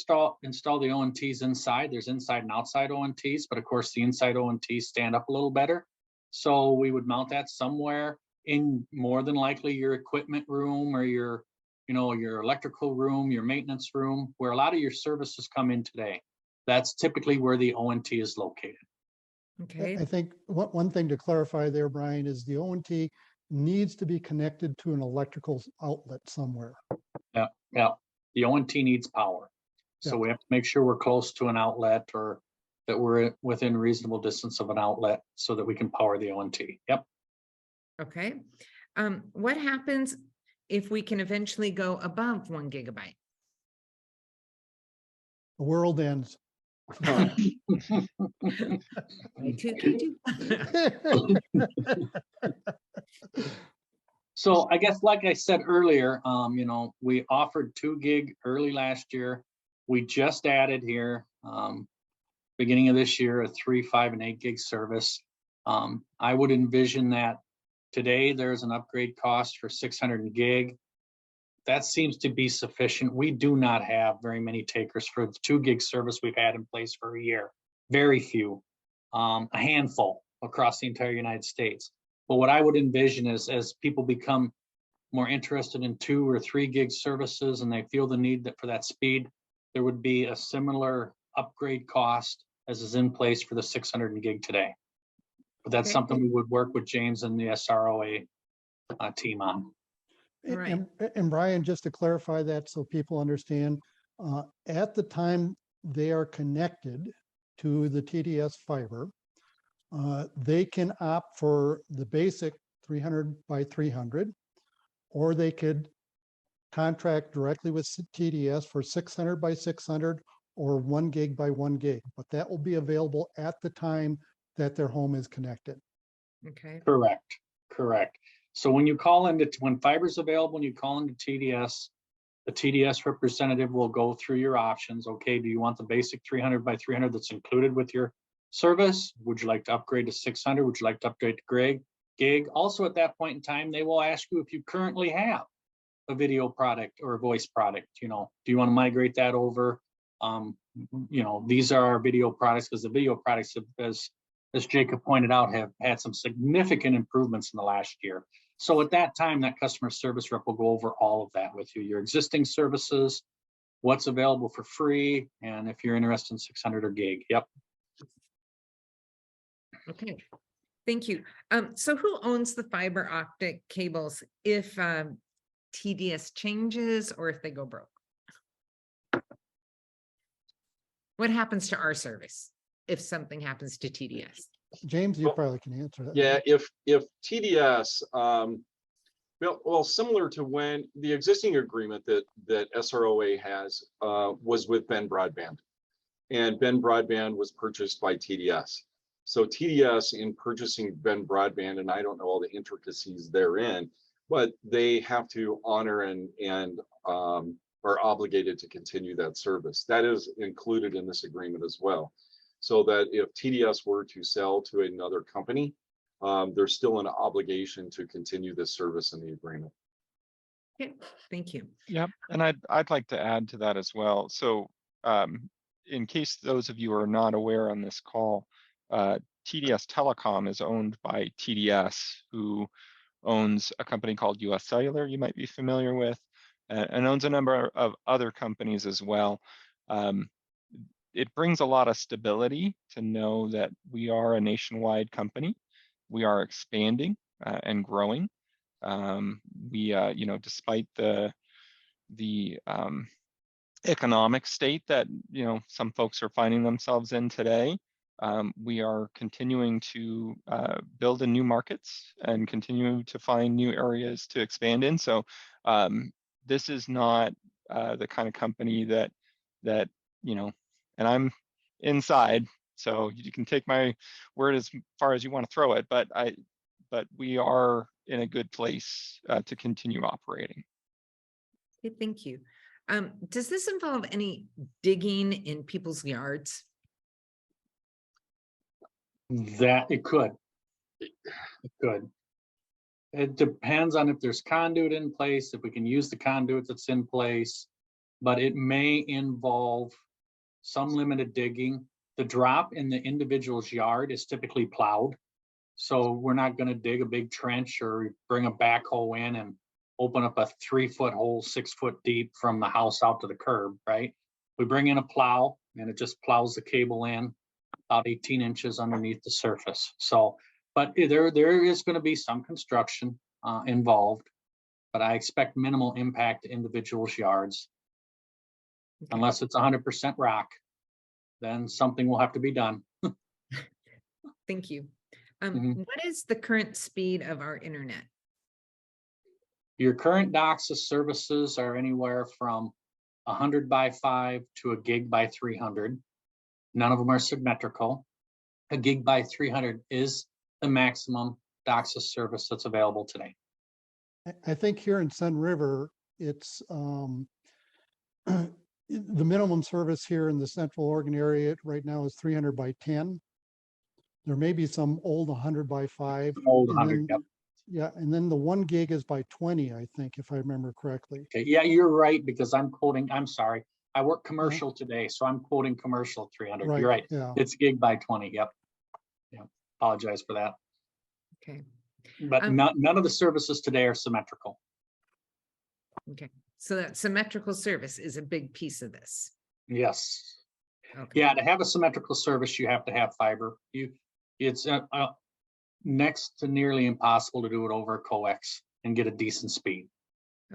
install the ONTs inside. There's inside and outside ONTs, but of course the inside ONTs stand up a little better. So we would mount that somewhere in more than likely your equipment room or your electrical room, your maintenance room, where a lot of your services come in today. That's typically where the ONT is located. Okay, I think one thing to clarify there, Brian, is the ONT needs to be connected to an electrical outlet somewhere. Yeah, the ONT needs power. So Yeah. we have to make sure we're close to an outlet or that we're within reasonable distance of an outlet so that we can power the ONT. Yep. okay. What happens if we can eventually go above 1 gigabyte? The world ends. K2. So I guess, like I said earlier, we offered 2 gig early last year. We just added here, beginning of this year, a 3, 5, and 8 gig service. I would envision that today there's an upgrade cost for 600 gig. That seems to be sufficient. We do not have very many takers for the 2 gig service we've had in place for a year. Very few, a handful across the entire United States. But what I would envision is, as people become more interested in 2 or 3 gig services and they feel the need for that speed, there would be a similar upgrade cost as is in place for the 600 gig today. But that's Okay. something we would work with James and the SROA team on. Right. And Brian, just to clarify that so people understand, at the time they are connected to the TDS fiber, they can opt for the basic 300 by 300, or they could contract directly with TDS for 600 by 600 or 1 gig by 1 gig, but that will be available at the time that their home is connected. Okay, Correct. So when you call into, when fiber's available, when you call into TDS, the TDS representative will go through your options. Okay, do you want the basic 300 by 300 that's included with your service? Would you like to upgrade to 600? Would you like to upgrade to gig? Also at that point in time, they will ask you if you currently have a video product or a voice product. Do you want to migrate that over? These are our video products, because the video products, as Jacob pointed out, have had some significant improvements in the last year. So at that time, that customer service rep will go over all of that with you, your existing services, what's available for free, and if you're interested in 600 or gig. Yep. okay. Thank you. So who owns the fiber optic cables if TDS changes or if they go broke? What happens to our service if something happens to TDS? James, you probably can answer that. Yeah, if TDS, Well, similar to when the existing agreement that SROA has was with Ben Broadband. And Ben Broadband was purchased by TDS. So TDS, in purchasing Ben Broadband, and I don't know all the intricacies therein, but they have to honor and are obligated to continue that service. That is included in this agreement as well. So that if TDS were to sell to another company, there's still an obligation to continue this service in the agreement. Okay, thank you. Yep, and I'd like to add to that as well. So in case those of you are not aware on this call, TDS Telecom is owned by TDS, who owns a company called US Cellular, you might be familiar with, and owns a number of other companies as well. It brings a lot of stability to know that we are a nationwide company. We are expanding and growing. Despite the economic state that some folks are finding themselves in today, we are continuing to build in new markets and continue to find new areas to expand in. So this is not the kind of company that and I'm inside, so you can take my word as far as you want to throw it, but we are in a good place to continue operating. Okay, thank you. Does this involve any digging in people's yards? That it could. It could. It depends on if there's conduit in place, if we can use the conduit that's in place, but it may involve some limited digging. The drop in the individual's yard is typically plowed. So we're not going to dig a big trench or bring a backhoe in and open up a 3-foot hole, 6 foot deep from the house out to the curb, right? We bring in a plow and it just plows the cable in about 18 inches underneath the surface. So, but there is going to be some construction involved, but I expect minimal impact to individuals' yards. Okay. Unless it's 100% rock, then something will have to be done. Thank you. Mhm. What is the current speed of our internet? Your current DOCSIS services are anywhere from 100 by 5 to a gig by 300. None of them are symmetrical. A gig by 300 is the maximum DOCSIS service that's available today. I think here in Sunriver, it's the minimum service here in the Central Oregon area right now is 300 by 10. There may be some old 100 by 5. Old and 100, then- yep. Yeah, and then the 1 gig is by 20, I think, if I remember correctly. Okay, yeah, you're right, because I'm sorry. I work commercial today, so I'm quoting commercial 300. You're right. Yeah. It's gig by 20, yep. Yeah, apologize for that. Okay, But none of the services today are symmetrical. okay. So that symmetrical service is a big piece of this. Yes. Okay. Yeah, to have a symmetrical service, you have to have fiber. It's next to nearly impossible to do it over a coax and get a decent speed.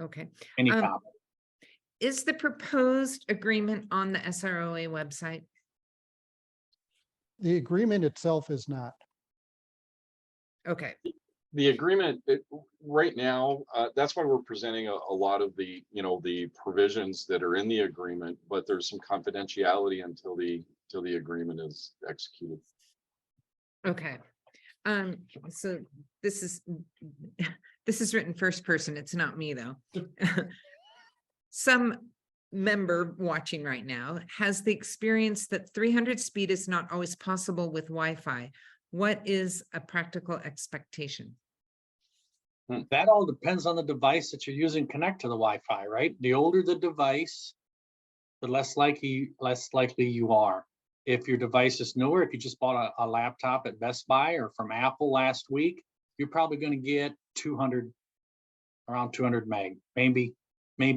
Okay. Any copper. Is the proposed agreement on the SROA website? The agreement itself is not. Okay, The agreement right now, that's why we're presenting a lot of the provisions that are in the agreement, but there's some confidentiality until the agreement is executed. okay. So this is written first person. It's not me though. Some member watching right now has the experience that 300 speed is not always possible with Wi-Fi. What is a practical expectation? That all depends on the device that you're using to connect to the Wi-Fi, right? The older the device, the less likely you are. If your device is newer, if you just bought a laptop at Best Buy or from Apple last week, you're probably going to get around 200 meg, maybe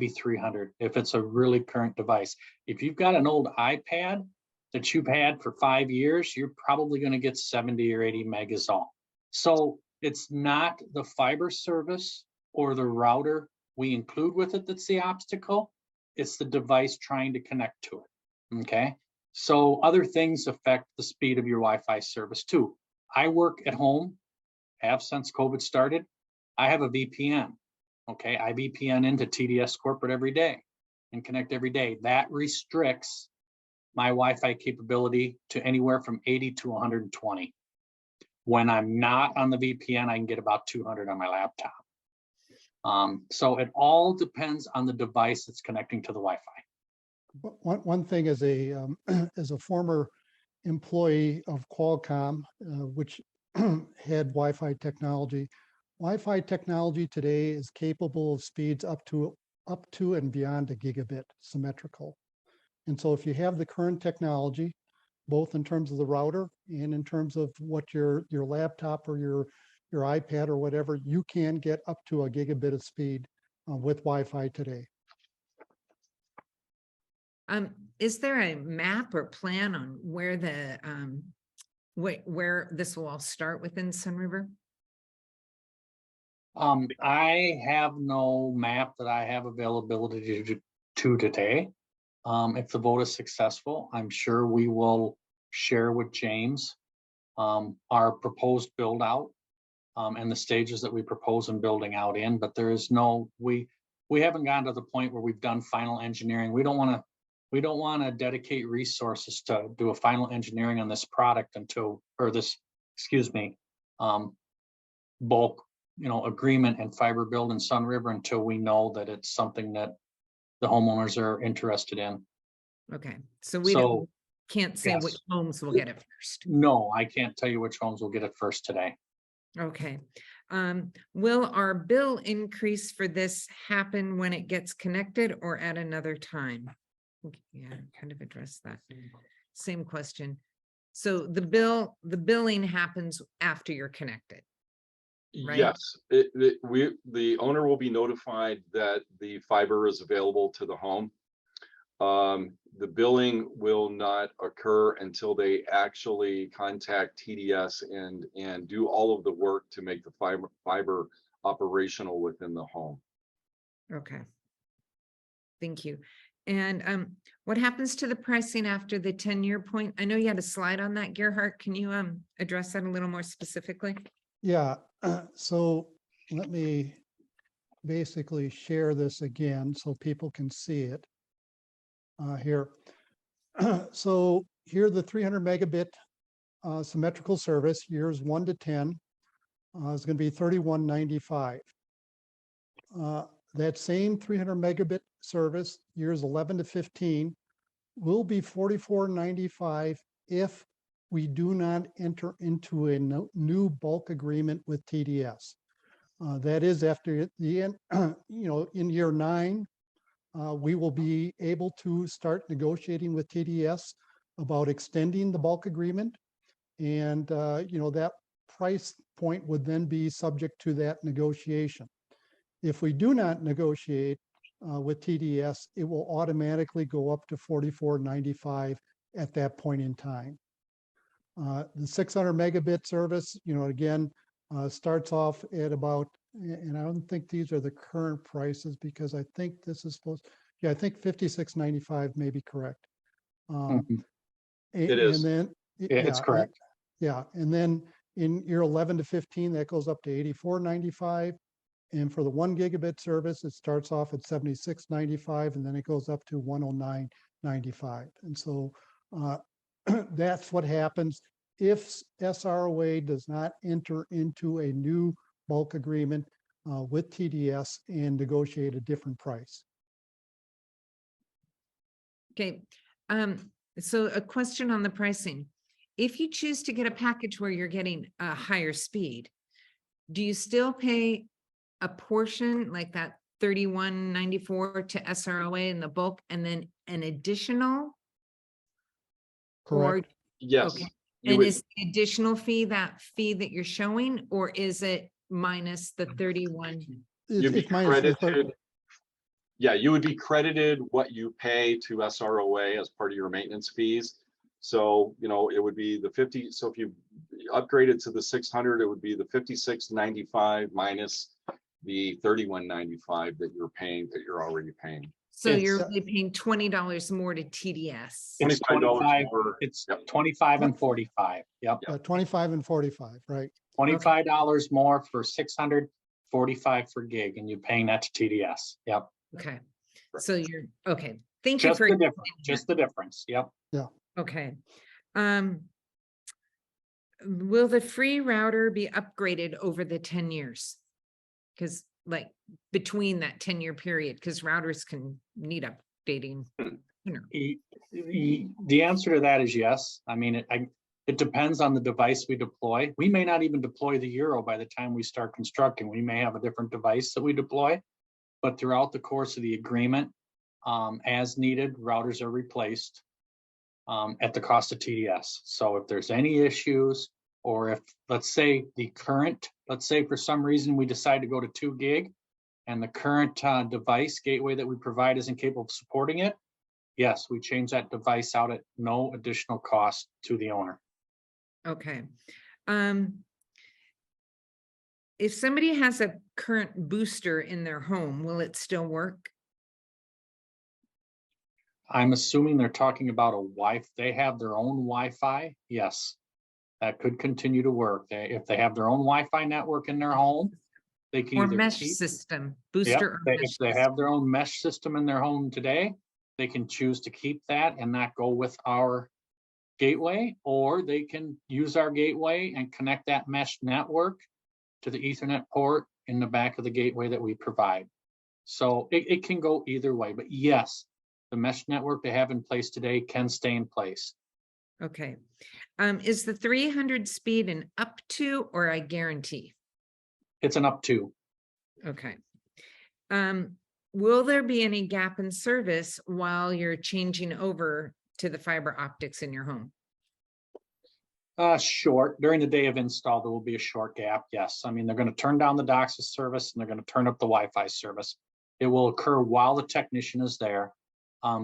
300 if it's a really current device. If you've got an old iPad that you've had for 5 years, you're probably going to get 70 or 80 meg is all. So it's not the fiber service or the router we include with it that's the obstacle. It's the device trying to connect to it. Okay. So other things affect the speed of your Wi-Fi service too. I work at home, have since COVID started. I have a VPN. Okay, I VPN into TDS corporate every day and connect every day. That restricts my Wi-Fi capability to anywhere from 80 to 120. When I'm not on the VPN, I can get about 200 on my laptop. So it all depends on the device that's connecting to the Wi-Fi. One thing as a as a former employee of Qualcomm, which had Wi-Fi technology. Wi-Fi technology today is capable of speeds up to and beyond a gigabit symmetrical. And so if you have the current technology, both in terms of the router and in terms of what your laptop or your iPad or whatever, you can get up to a gigabit of speed with Wi-Fi today. Is there a map or plan on where the where this will all start within Sunriver? I have no map that I have availability to today. If the vote is successful, I'm sure we will share with James our proposed build out and the stages that we propose in building out in, but there is no, we haven't gotten to the point where we've done final engineering. We don't want to dedicate resources to do a final engineering on this product until, or this, excuse me, bulk, agreement and fiber build in Sunriver until we know that it's something that the homeowners are interested in. Okay, so we can't say which yes. homes will get it first. No, I can't tell you which homes will get it first today. Okay. Will our bill increase for this happen when it gets connected or at another time? Yeah, kind of address that. Same question. So the billing happens after you're connected. Right? Yes, the owner will be notified that the fiber is available to the home. The billing will not occur until they actually contact TDS and do all of the work to make the fiber operational within the home. Okay. Thank you. And what happens to the pricing after the 10-year point? I know you had a slide on that, Gerhard. Can you address that a little more specifically? Yeah, so let me basically share this again so people can see it here. So here the 300 megabit symmetrical service, years 1 to 10, is going to be $31.95. That same 300 megabit service, years 11 to 15, will be $44.95 if we do not enter into a new bulk agreement with TDS. That is after the end, in year 9, we will be able to start negotiating with TDS about extending the bulk agreement. And, that price point would then be subject to that negotiation. If we do not negotiate with TDS, it will automatically go up to $44.95 at that point in time. The 600 megabit service, again, starts off at about, and I don't think these are the current prices because I think this is supposed, yeah, I think $56.95 may be correct. It is. And then, It's correct. Yeah, and then in year 11 to 15, that goes up to $84.95. And for the 1 gigabit service, it starts off at $76.95, and then it goes up to $109.95. And so that's what happens if SROA does not enter into a new bulk agreement with TDS and negotiate a different price. Okay. So a question on the pricing. If you choose to get a package where you're getting a higher speed, do you still pay a portion like that $31.94 to SROA in the bulk and then an additional? Correct. Yes. Okay. And is the additional fee that fee that you're showing, or is it minus the 31? You'd be It's minus the credited. Yeah, you would be credited what you pay to SROA as part of your maintenance fees. So, it would be the 50. So if you upgraded to the 600, it would be the $56.95 minus the $31.95 that you're paying, that you're already paying. So you're really paying $20 more to TDS. It's $25 more. It's Yep. 25 and 45. Yep. 25 and 45, right? $25 more for 600, $45 for gig, and you're paying that to TDS. Yep. Okay, so you're, okay, thank you Just for. the difference, explaining just the difference. Yep. that. Okay. Will the free router be upgraded over the 10 years? Because like between that 10-year period, because routers can need updating. You know. The answer to that is yes. I mean, it depends on the device we deploy. We may not even deploy the Euro by the time we start constructing. We may have a different device that we deploy, but throughout the course of the agreement, as needed, routers are replaced at the cost of TDS. So if there's any issues, or if, let's say for some reason we decide to go to 2 gig and the current device gateway that we provide isn't capable of supporting it, yes, we change that device out at no additional cost to the owner. Okay. If somebody has a current booster in their home, will it still work? I'm assuming they're talking about they have their own Wi-Fi. Yes, that could continue to work. If they have their own Wi-Fi network in their home, they can Or either mesh keep. system, Yep, booster or mesh if they system. have their own mesh system in their home today, they can choose to keep that and not go with our gateway, or they can use our gateway and connect that mesh network to the Ethernet port in the back of the gateway that we provide. So it can go either way, but yes, the mesh network they have in place today can stay in place. Okay. Is the 300 speed an up to or a guarantee? It's an up to. Okay. Will there be any gap in service while you're changing over to the fiber optics in your home? Short. During the day of install, there will be a short gap. Yes. I mean, they're going to turn down the DOCSIS service and they're going to turn up the Wi-Fi service. It will occur while the technician is there.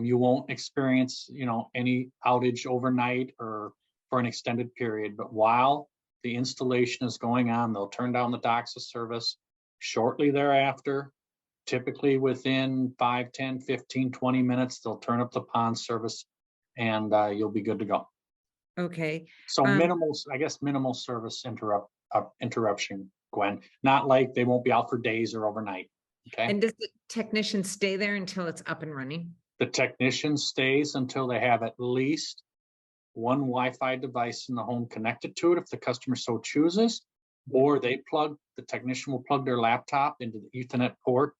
You won't experience, any outage overnight or for an extended period, but while the installation is going on, they'll turn down the DOCSIS service. Shortly thereafter, typically within 5, 10, 15, 20 minutes, they'll turn up the PON service and you'll be good to go. Okay. So minimal service interruption, Gwen. Not like they won't be out for days or overnight. Okay. And does the technician stay there until it's up and running? The technician stays until they have at least one Wi-Fi device in the home connected to it, if the customer so chooses, or the technician will plug their laptop into the Ethernet port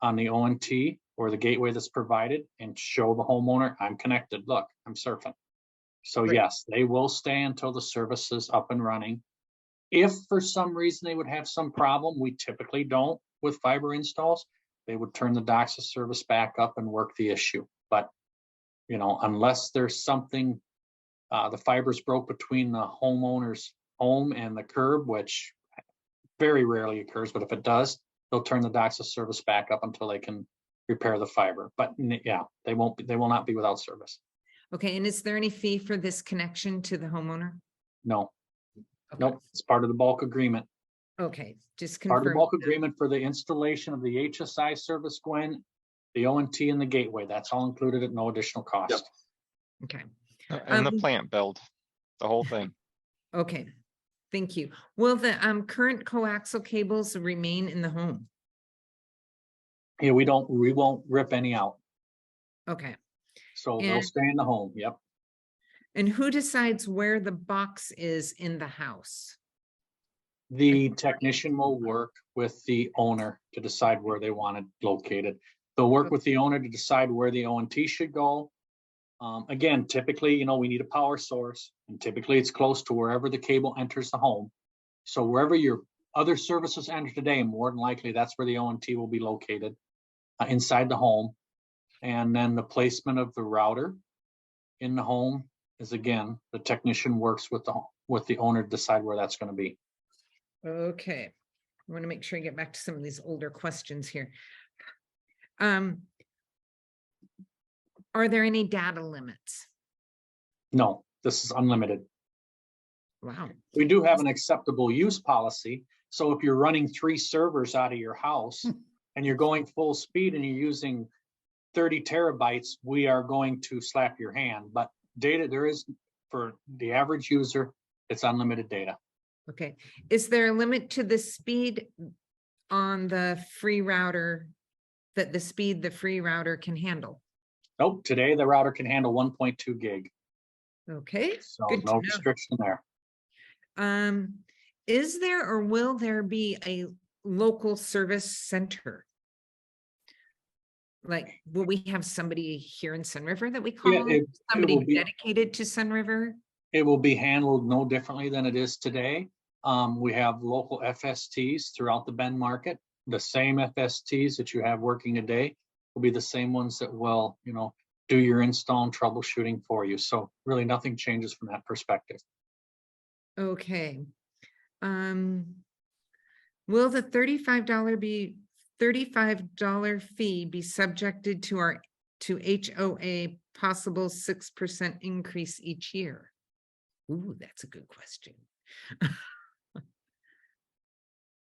on the ONT or the gateway that's provided and show the homeowner, I'm connected. Look, I'm surfing. So Right. yes, they will stay until the service is up and running. If for some reason they would have some problem, we typically don't with fiber installs, they would turn the DOCSIS service back up and work the issue. But, unless there's something, the fiber's broke between the homeowner's home and the curb, which very rarely occurs, but if it does, they'll turn the DOCSIS service back up until they can repair the fiber. But yeah, they will not be without service. Okay. And is there any fee for this connection to the homeowner? No, Okay. nope, it's part of the bulk agreement. Okay. Just Part of the confirm. bulk agreement for the installation of the HSI service, Gwen, the ONT and the gateway. That's all included at no additional cost. Yep. Okay. And the plant build, the whole thing. Okay. Thank you. Will the current coaxial cables remain in the home? Yeah, we won't rip any out. Okay. So they'll And- stay in the home. Yep. And who decides where the box is in the house? The technician will work with the owner to decide where they want it located. They'll work with the owner to decide where the ONT should go. Again, typically, we need a power source, and typically it's close to wherever the cable enters the home. So wherever your other services enter today, more than likely that's where the ONT will be located inside the home. And then the placement of the router in the home is, again, the technician works with the owner to decide where that's going to be. Okay. I want to make sure I get back to some of these older questions here. Are there any data limits? No, this is unlimited. Wow. We do have an acceptable use policy. So if you're running 3 servers out of your house and you're going full speed and you're using 30 terabytes, we are going to slap your hand. But data, there is, for the average user, it's unlimited data. Okay. Is there a limit to the speed on the free router, that the speed the free router can handle? Nope, today the router can handle 1.2 gig, Okay, so good to no know. restriction there. Is there or will there be a local service center? Like, will we have somebody here in Sunriver that we call? Yeah, it Somebody will be- dedicated to Sunriver? It will be handled no differently than it is today. We have local FSTs throughout the Bend market. The same FSTs that you have working today will be the same ones that will, do your install and troubleshooting for you. So really nothing changes from that perspective. Okay. Will the $35 fee be subjected to HOA possible 6% increase each year? Ooh, that's a good question.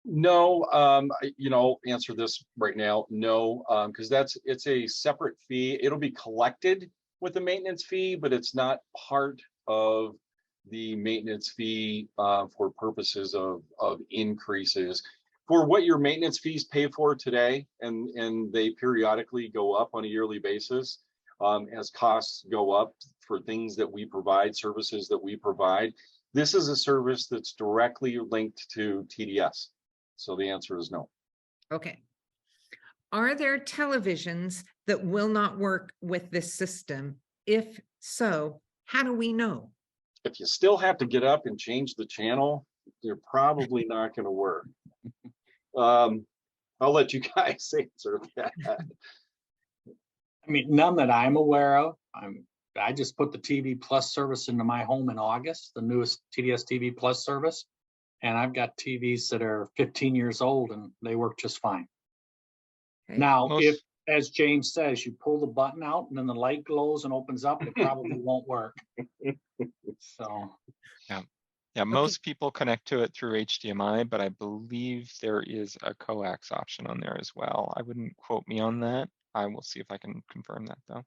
No, answer this right now, no, because it's a separate fee. It'll be collected with the maintenance fee, but it's not part of the maintenance fee for purposes of increases. For what your maintenance fees pay for today, and they periodically go up on a yearly basis as costs go up for things that we provide, services that we provide. This is a service that's directly linked to TDS. So the answer is no. Okay. Are there televisions that will not work with this system? If so, how do we know? If you still have to get up and change the channel, you're probably not going to work. I'll let you guys answer that. I mean, none that I'm aware of. I just put the TV Plus service into my home in August, the newest TDS TV Plus service. And I've got TVs that are 15 years old and they work just fine. Okay. Now, Most- if, as James says, you pull the button out and then the light glows and opens up, it probably won't work. So, Yeah, most people connect to it through HDMI, but I believe there is a coax option on there as well. I wouldn't quote me on that. I will see if I can confirm that though.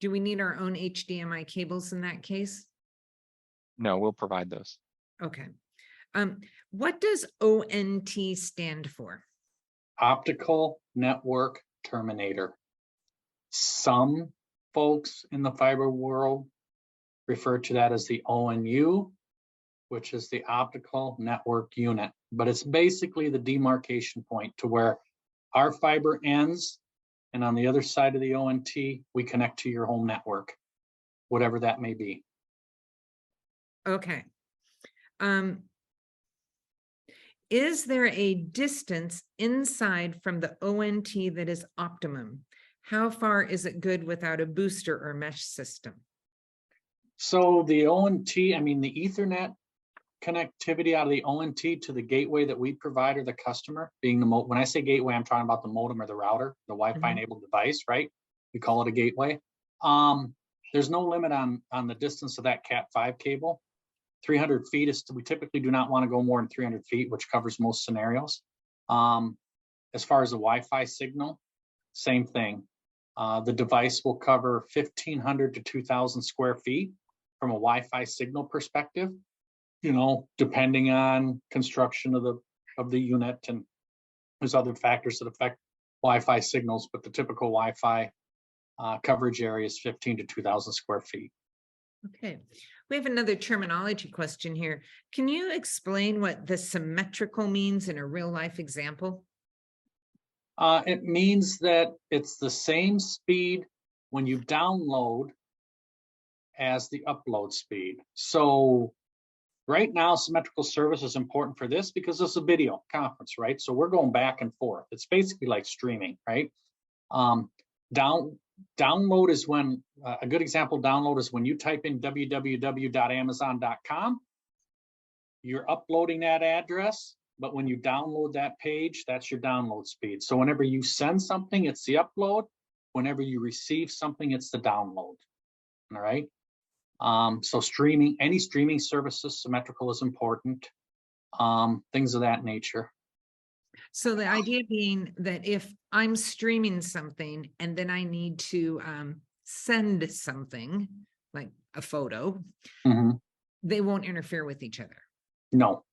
Do we need our own HDMI cables in that case? No, we'll provide those. Okay. What does ONT stand for? optical network terminator. Some folks in the fiber world refer to that as the ONU, which is the optical network unit, but it's basically the demarcation point to where our fiber ends, and on the other side of the ONT, we connect to your home network, whatever that may be. Okay. Is there a distance inside from the ONT that is optimum? How far is it good without a booster or mesh system? So the ONT, I mean, the Ethernet connectivity out of the ONT to the gateway that we provide or the customer, being the when I say gateway, I'm talking about the modem or the router, the Wi-Fi enabled device, right? We call it a gateway. There's no limit on the distance of that Cat5 cable. 300 feet is, we typically do not want to go more than 300 feet, which covers most scenarios. As far as the Wi-Fi signal, same thing. The device will cover 1,500 to 2,000 square feet from a Wi-Fi signal perspective, you know, depending on construction of the unit, and there's other factors that affect Wi-Fi signals, but the typical Wi-Fi coverage area is 15 to 2,000 square feet. Okay, we have another terminology question here. Can you explain what the symmetrical means in a real life example? It means that it's the same speed when you download as the upload speed. So right now, symmetrical service is important for this because it's a video conference, right? So we're going back and forth. It's basically like streaming, right? Download is when, a good example, download is when you type in www.amazon.com, you're uploading that address, but when you download that page, that's your download speed. So whenever you send something, it's the upload. Whenever you receive something, it's the download, all right? So streaming, any streaming services, symmetrical is important, things of that nature. So the idea being that if I'm streaming something and then I need to send something like a photo, Mhm. they won't interfere with each other. No,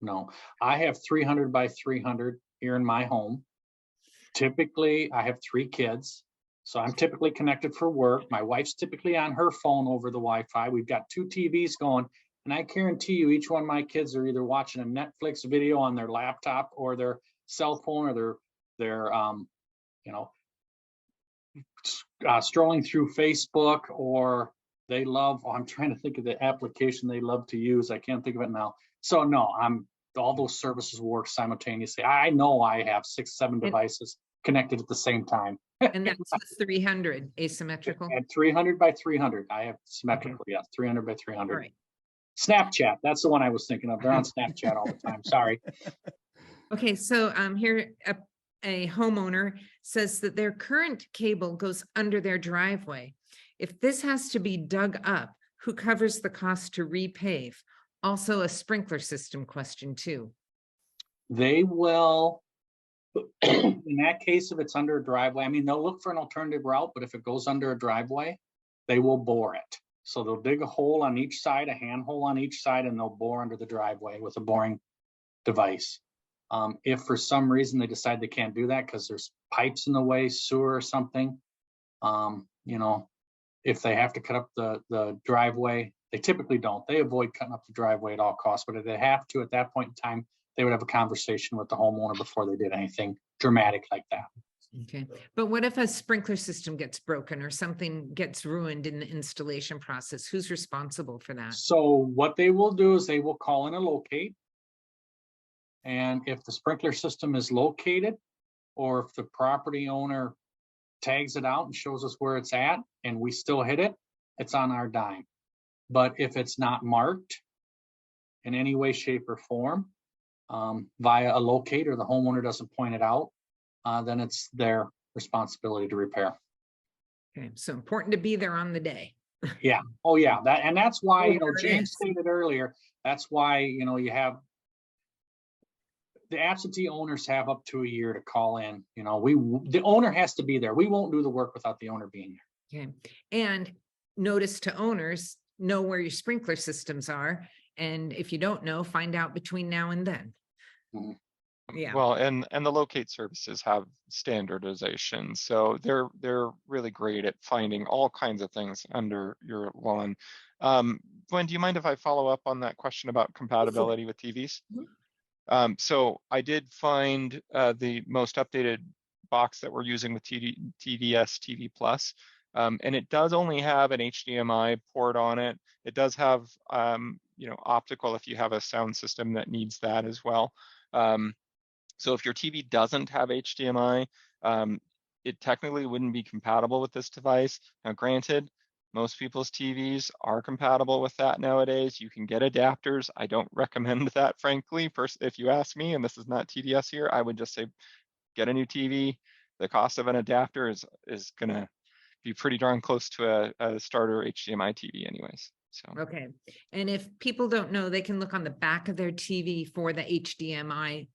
no. I have 300 by 300 here in my home. Typically, I have 3 kids, so I'm typically connected for work. My wife's typically on her phone over the Wi-Fi. We've got 2 TVs going, and I guarantee you, each one of my kids are either watching a Netflix video on their laptop or their cell phone, or their you know, strolling through Facebook, or they love, I'm trying to think of the application they love to use. I can't think of it now. So no, all those services work simultaneously. I know I have 6, 7 devices connected at the same time. And that's the 300 asymmetrical. At 300 by 300, I have symmetrical, yes, 300 by 300. All right. Snapchat, that's the one I was thinking of. They're on Snapchat all the time, sorry. Okay, so here a homeowner says that their current cable goes under their driveway. If this has to be dug up, who covers the cost to repave? Also a sprinkler system question too. They will, in that case, if it's under a driveway, I mean, they'll look for an alternative route, but if it goes under a driveway, they will bore it. So they'll dig a hole on each side, a hand hole on each side, and they'll bore under the driveway with a boring device. If for some reason they decide they can't do that because there's pipes in the way, sewer or something, you know, if they have to cut up the driveway, they typically don't. They avoid cutting up the driveway at all costs, but if they have to at that point in time, they would have a conversation with the homeowner before they did anything dramatic like that. Okay, but what if a sprinkler system gets broken or something gets ruined in the installation process? Who's responsible for that? So what they will do is they will call in a locate. And if the sprinkler system is located, or if the property owner tags it out and shows us where it's at and we still hit it, it's on our dime. But if it's not marked in any way, shape, or form via a locator, the homeowner doesn't point it out, then it's their responsibility to repair. Okay, so important to be there on the day. Yeah. Oh, yeah. That's why, you know, Whatever it James is. stated earlier, that's why, you know, you have the absentee owners have up to a year to call in. You know, the owner has to be there. We won't do the work without the owner being there. Okay, and notice to owners, know where your sprinkler systems are. And if you don't know, find out between now and then. Mhm. Yeah. Well, and the locate services have standardization, so they're really great at finding all kinds of things under your lawn. Gwen, do you mind if I follow up on that question about compatibility with TVs? So I did find the most updated box that we're using with TDS TV Plus, and it does only have an HDMI port on it. It does have you know, optical if you have a sound system that needs that as well. So if your TV doesn't have HDMI, it technically wouldn't be compatible with this device. Now, granted, most people's TVs are compatible with that nowadays. You can get adapters. I don't recommend that, frankly. If you ask me, and this is not TDS here, I would just say get a new TV. The cost of an adapter is gonna be pretty darn close to a starter HDMI TV anyways. So Okay, and if people don't know, they can look on the back of their TV for the HDMI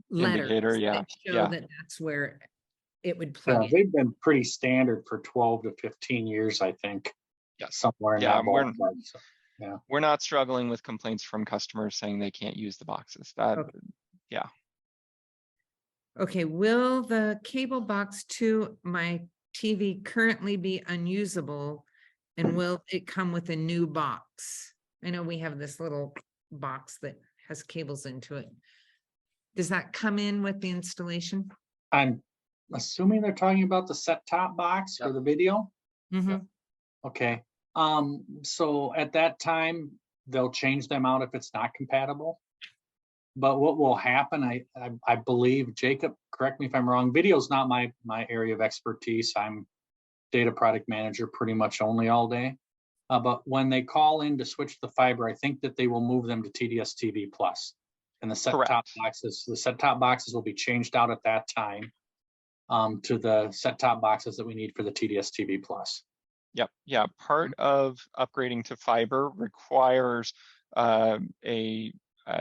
letters indicator, yeah, that show yeah. that that's where it would Yeah, plug in. they've been pretty standard for 12 to 15 years, I think. Yeah. Somewhere in Yeah, that ballpark. So, We're not struggling with complaints from customers saying they can't use the boxes. That, Okay. yeah. Okay, will the cable box to my TV currently be unusable? And will it come with a new box? I know we have this little box that has cables into it. Does that come in with the installation? I'm assuming they're talking about the set-top box for the video. Mhm. Okay. So at that time, they'll change them out if it's not compatible. But what will happen, I believe, Jacob, correct me if I'm wrong, video is not my area of expertise. I'm data product manager pretty much only all day. But when they call in to switch the fiber, I think that they will move them to TDS TV Plus. And the set-top boxes will be changed out at that time to the set-top boxes that we need for the TDS TV Plus. Yep. Yeah. Part of upgrading to fiber requires a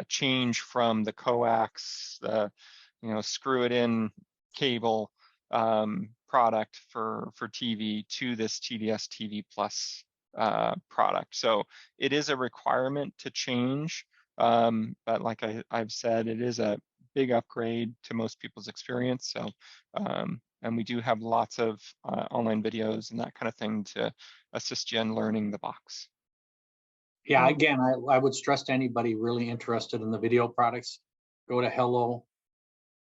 change from the coax, you know, screw it in cable product for TV to this TDS TV Plus product. So it is a requirement to change But like I've said, it is a big upgrade to most people's experience. So, and we do have lots of online videos and that kind of thing to assist you in learning the box. Yeah, again, I would stress to anybody really interested in the video products, go to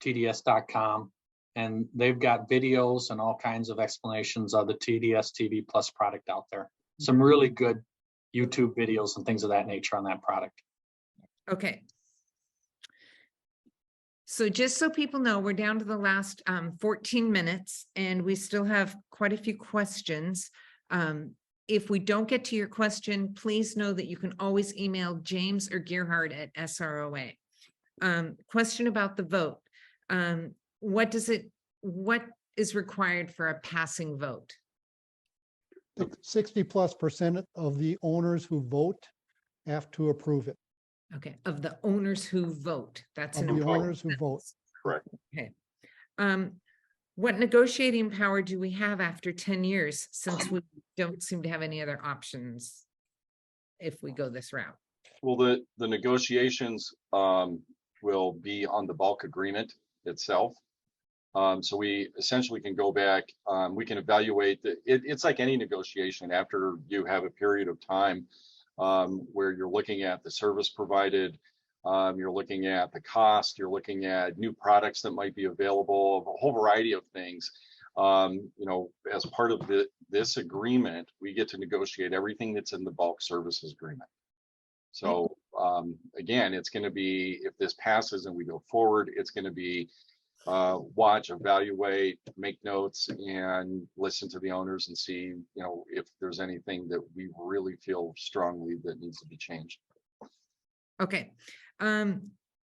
hellotds.com, and they've got videos and all kinds of explanations of the TDS TV Plus product out there. Some really good YouTube videos and things of that nature on that product. Okay. So just so people know, we're down to the last 14 minutes and we still have quite a few questions. If we don't get to your question, please know that you can always email James or Gerhard at SROA. Question about the vote. What is required for a passing vote? 60+% of the owners who vote have to approve it. Okay, of the owners who vote. That's Of an the important owners who vote. Correct. Okay. What negotiating power do we have after 10 years, since we don't seem to have any other options if we go this route? Well, the negotiations will be on the bulk agreement itself. So we essentially can go back, we can evaluate it's like any negotiation after you have a period of time where you're looking at the service provided, you're looking at the cost, you're looking at new products that might be available, a whole variety of things. As part of this agreement, we get to negotiate everything that's in the bulk services agreement. So again, it's going to be, if this passes and we go forward, it's going to be watch, evaluate, make notes, and listen to the owners and see, if there's anything that we really feel strongly that needs to be changed. Okay.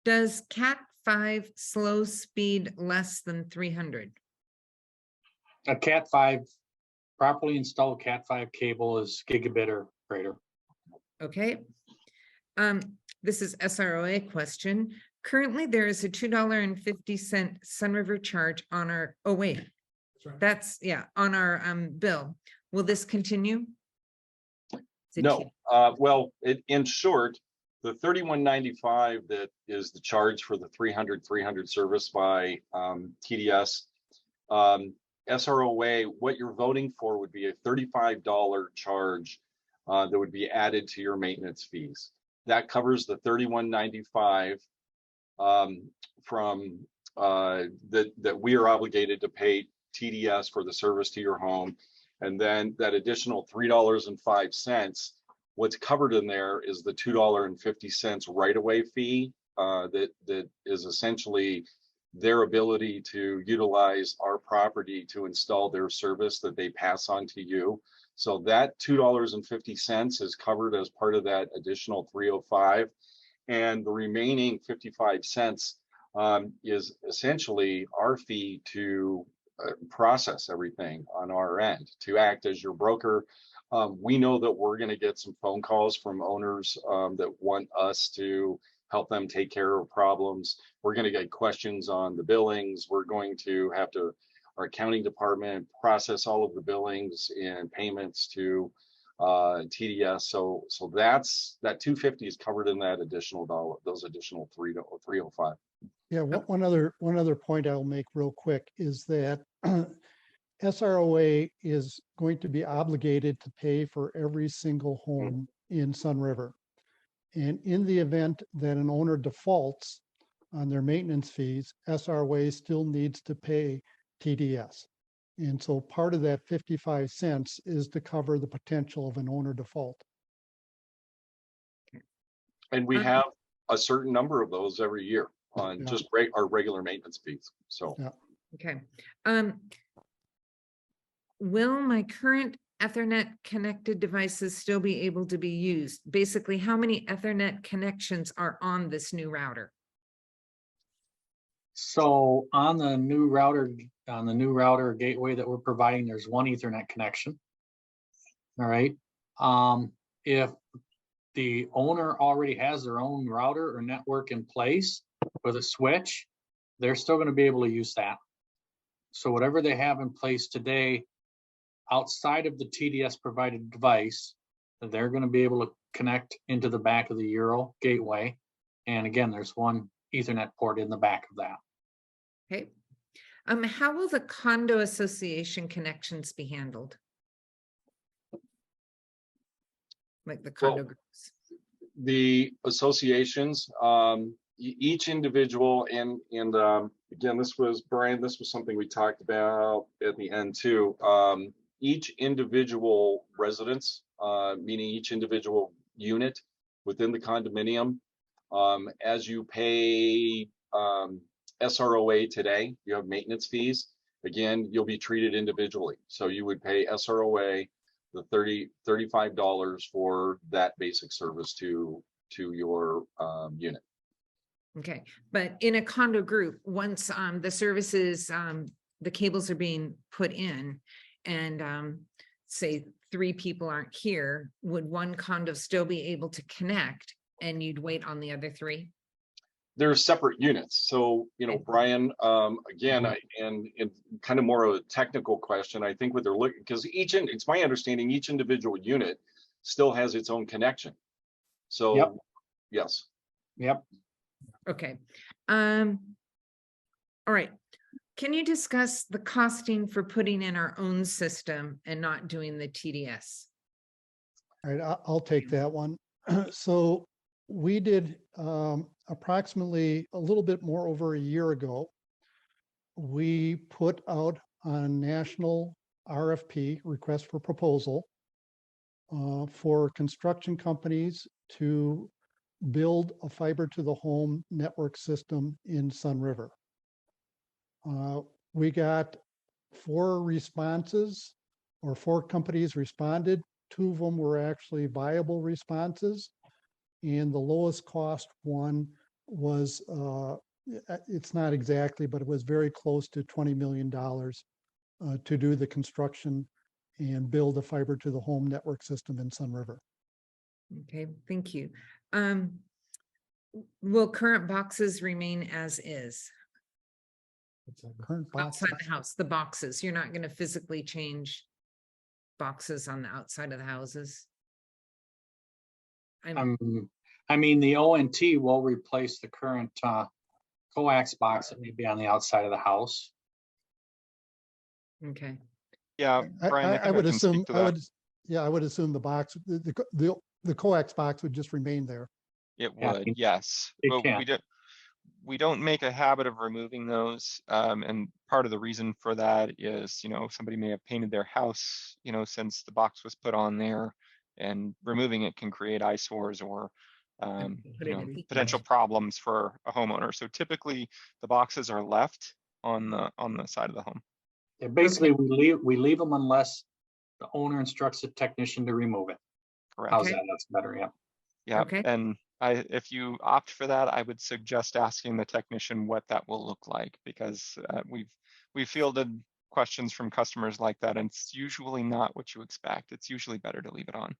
Does Cat 5 slow speed less than 300? A Cat 5, properly installed Cat 5 cable is gigabit or greater. Okay. This is SROA question. Currently, there is a $2.50 Sunriver charge on our, oh wait, That's right. on our bill. Will this continue? No, well, in short, the $31.95 that is the charge for the 300 service by TDS, SROA, what you're voting for would be a $35 charge that would be added to your maintenance fees. That covers the $31.95 from that we are obligated to pay TDS for the service to your home. And then that additional $3.05, what's covered in there is the $2.50 right-of-way fee that is essentially their ability to utilize our property to install their service that they pass on to you. So that $2.50 is covered as part of that additional $3.05. And the remaining 55 cents is essentially our fee to process everything on our end, to act as your broker. We know that we're going to get some phone calls from owners that want us to help them take care of problems. We're going to get questions on the billings. We're going to have to, our accounting department, process all of the billings and payments to TDS. So that's that $2.50 is covered in that additional dollar, those additional $3.05. Yeah, one other point I'll make real quick is that SROA is going to be obligated to pay for every single home in Sunriver. And in the event that an owner defaults on their maintenance fees, SROA still needs to pay TDS. And so part of that 55 cents is to cover the potential of an owner default. And we have a certain number of those every year on just our regular maintenance fees. So, Okay. Will my current Ethernet connected devices still be able to be used? Basically, how many Ethernet connections are on this new router? So on the new router gateway that we're providing, there's one Ethernet connection. All right. If the owner already has their own router or network in place with a switch, they're still going to be able to use that. So whatever they have in place today, outside of the TDS provided device, they're going to be able to connect into the back of the Euro gateway And again, there's one Ethernet port in the back of that. Okay. How will the condo association connections be handled? Like the Well, condo groups? The associations, each individual, and again, this was Brian, this was something we talked about at the end too. Each individual residence, meaning each individual unit within the condominium, as you pay SROA today, you have maintenance fees. Again, you'll be treated individually. So you would pay SROA the $35 for that basic service to your unit. Okay, but in a condo group, once the services, the cables are being put in and say 3 people aren't here, would one condo still be able to connect and you'd wait on the other 3? They're separate units. So, Okay. Brian, again, and kind of more of a technical question, I think what they're looking, because it's my understanding each individual unit still has its own connection. So, Yep. yes. Yep. Okay. All right. Can you discuss the costing for putting in our own system and not doing the TDS? All right, I'll take that one. So we did approximately a little bit more over a year ago. We put out on national RFP, request for proposal, for construction companies to build a fiber to the home network system in Sunriver. We got 4 responses, or 4 companies responded. 2 of them were actually viable responses. And the lowest cost one was, it's not exactly, but it was very close to $20 million to do the construction and build a fiber to the home network system in Sunriver. Okay, thank you. Will current boxes remain as is? Current boxes. Outside the house, the boxes, you're not going to physically change boxes on the outside of the houses? I mean, the ONT will replace the current coax box that may be on the outside of the house. Okay, Yeah, Brian, I I would can speak assume, to that. I would assume the box, the coax box would just remain there. It Yeah, would, yes. it But can. we don't make a habit of removing those. And part of the reason for that is, somebody may have painted their house, since the box was put on there, and removing it can create eyesores or, put it in the potential problems for a homeowner. So typically the boxes are left on the side of the home. Yeah, basically, we leave them unless the owner instructs the technician to remove it. Correct. How's Okay. that? That's better, yeah. Yeah, Okay. and if you opt for that, I would suggest asking the technician what that will look like, because we've fielded questions from customers like that, and it's usually not what you expect. It's usually better to leave it on.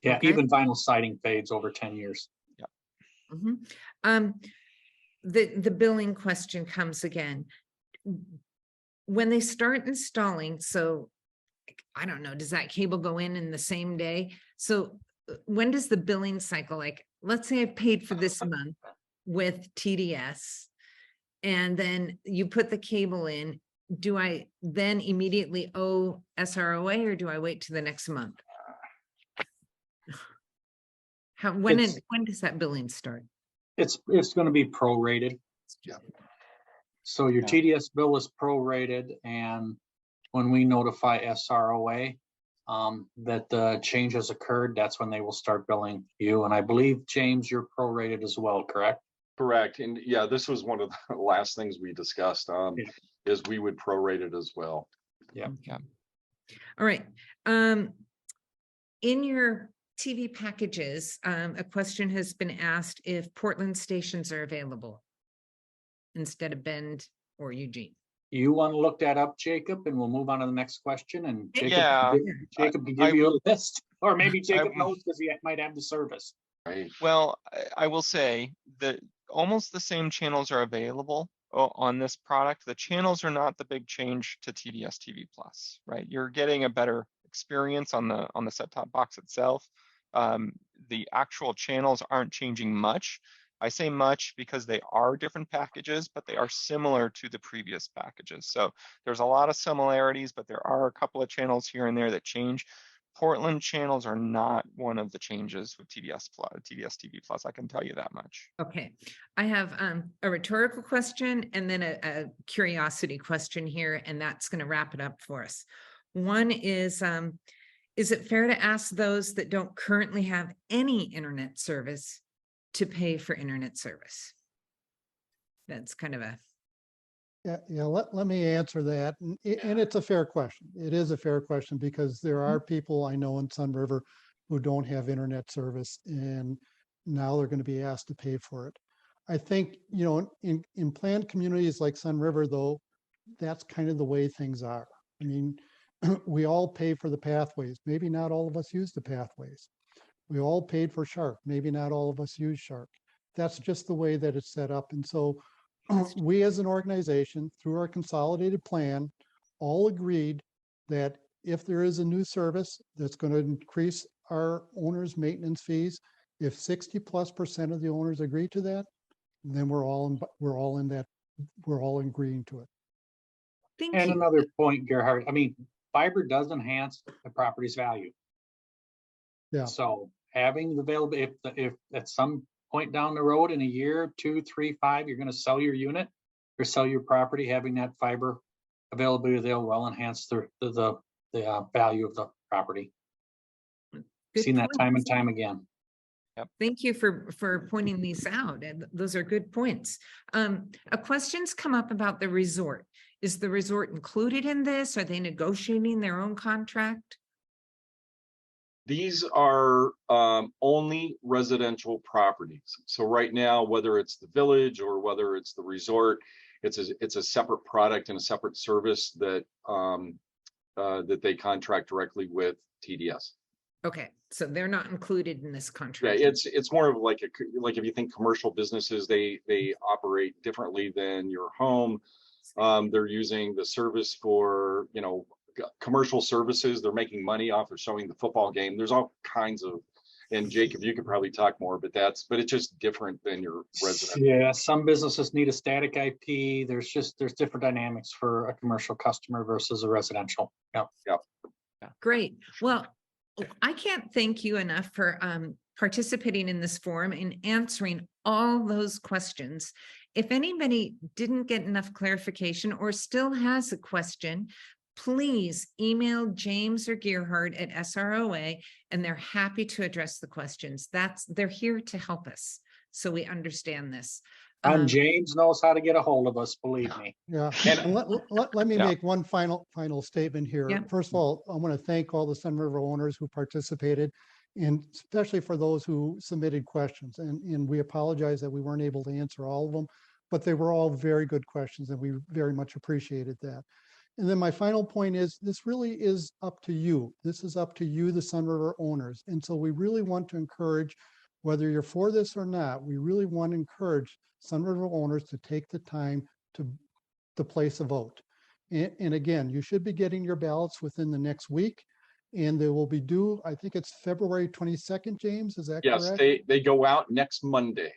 Yeah, Okay. even vinyl siding fades over 10 years. Mhm. The billing question comes again. When they start installing, so I don't know, does that cable go in the same day? So when does the billing cycle, like, let's say I've paid for this month with TDS, and then you put the cable in, do I then immediately owe SROA, or do I wait to the next month? When does that billing start? It's going to be prorated. Yeah. So your Yeah. TDS bill is prorated, and when we notify SROA that the change has occurred, that's when they will start billing you. And I believe, James, you're prorated as well, correct? Correct. And yeah, this was one of the last things we discussed, Yeah. is we would prorate it as well. Yeah. Yeah. All right. In your TV packages, a question has been asked if Portland stations are available instead of Bend or Eugene. You want to look that up, Jacob, and we'll move on to the next question. And Jacob, Yeah, Jacob can I give you a list, or maybe Jacob I- knows because he might have the service. Right. Well, I will say that almost the same channels are available on this product. The channels are not the big change to TDS TV Plus, right? You're getting a better experience on the set-top box itself. The actual channels aren't changing much. I say much because they are different packages, but they are similar to the previous packages. So there's a lot of similarities, but there are a couple of channels here and there that change. Portland channels are not one of the changes with TDS TV Plus. I can tell you that much. Okay, I have a rhetorical question and then a curiosity question here, and that's going to wrap it up for us. One is it fair to ask those that don't currently have any internet service to pay for internet service? That's kind of a, Yeah, let me answer that. And it's a fair question. It is a fair question because there are people I know in Sunriver who don't have internet service, and now they're going to be asked to pay for it. I think, you know, in planned communities like Sunriver, though, that's kind of the way things are. I mean, we all pay for the pathways. Maybe not all of us use the pathways. We all paid for Shark. Maybe not all of us use Shark. That's just the way that it's set up. And so we as an organization, through our consolidated plan, all agreed that if there is a new service that's going to increase our owners' maintenance fees, if 60+% of the owners agree to that, then we're all agreeing to it. thank And you. another point, Gerhard, I mean, fiber does enhance the property's value. Yeah. So having the available, if at some point down the road in a year, 2, 3, 5, you're going to sell your unit or sell your property, having that fiber availability there will enhance the value of the property. Good Seen that time and points. time again. Thank you for pointing these out, and those are good points. A question's come up about the resort. Is the resort included in this? Are they negotiating their own contract? These are only residential properties. So right now, whether it's the village or whether it's the resort, it's a separate product and a separate service that that they contract directly with TDS. Okay, so they're not included in this Yeah, contract. it's more of like if you think commercial businesses, they operate differently than your home. They're using the service for, you know, commercial services. They're making money off of showing the football game. There's all kinds of, and Jacob, you could probably talk more, but it's just different than your residential. Yeah, some businesses need a static IP. There's different dynamics for a commercial customer versus a residential. Yeah. Great. Well, I can't thank you enough for participating in this forum and answering all those questions. If anybody didn't get enough clarification or still has a question, please email James or Gerhard at SROA, and they're happy to address the questions. They're here to help us, so we understand this. And James knows how to get a hold of us, believe me. Yeah, and let me make one final statement here. Yeah. First of all, I want to thank all the Sunriver owners who participated, and especially for those who submitted questions. And we apologize that we weren't able to answer all of them, but they were all very good questions, and we very much appreciated that. And then my final point is, this really is up to you. This is up to you, the Sunriver owners. And so we really want to encourage, whether you're for this or not, we really want to encourage Sunriver owners to take the time to place a vote. And again, you should be getting your ballots within the next week, and they will be due, I think it's February 22nd, James, is that correct? Yes, they go out next Monday.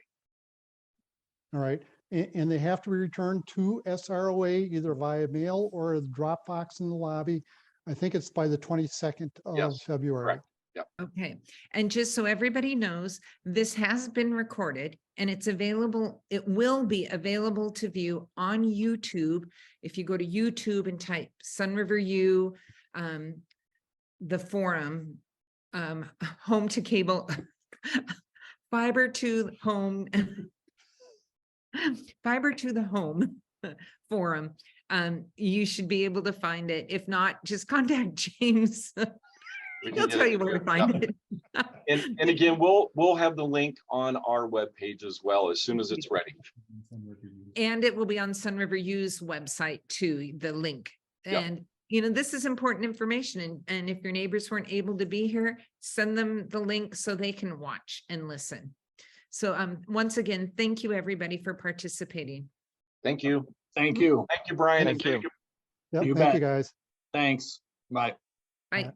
All right, and they have to be returned to SROA either via mail or a drop box in the lobby. I think it's by the 22nd of February. Correct. Okay, and just so everybody knows, this has been recorded and it's available. It will be available to view on YouTube. If you go to YouTube and type Sunriver U, the forum, home to cable, fiber to home, fiber to the home forum, you should be able to find it. If not, just contact James. He'll tell you where to find it. And again, we'll have the link on our webpage as well as soon as it's ready. And it will be on Sunriver U's website too, the link. And you know, this is important information. And if your neighbors weren't able to be here, send them the link so they can watch and listen. So once again, thank you everybody for participating. Thank you. Thank you. Thank you, Brian. Thank you. Yep, You thank bet. you, guys. Thanks. Bye. Bye.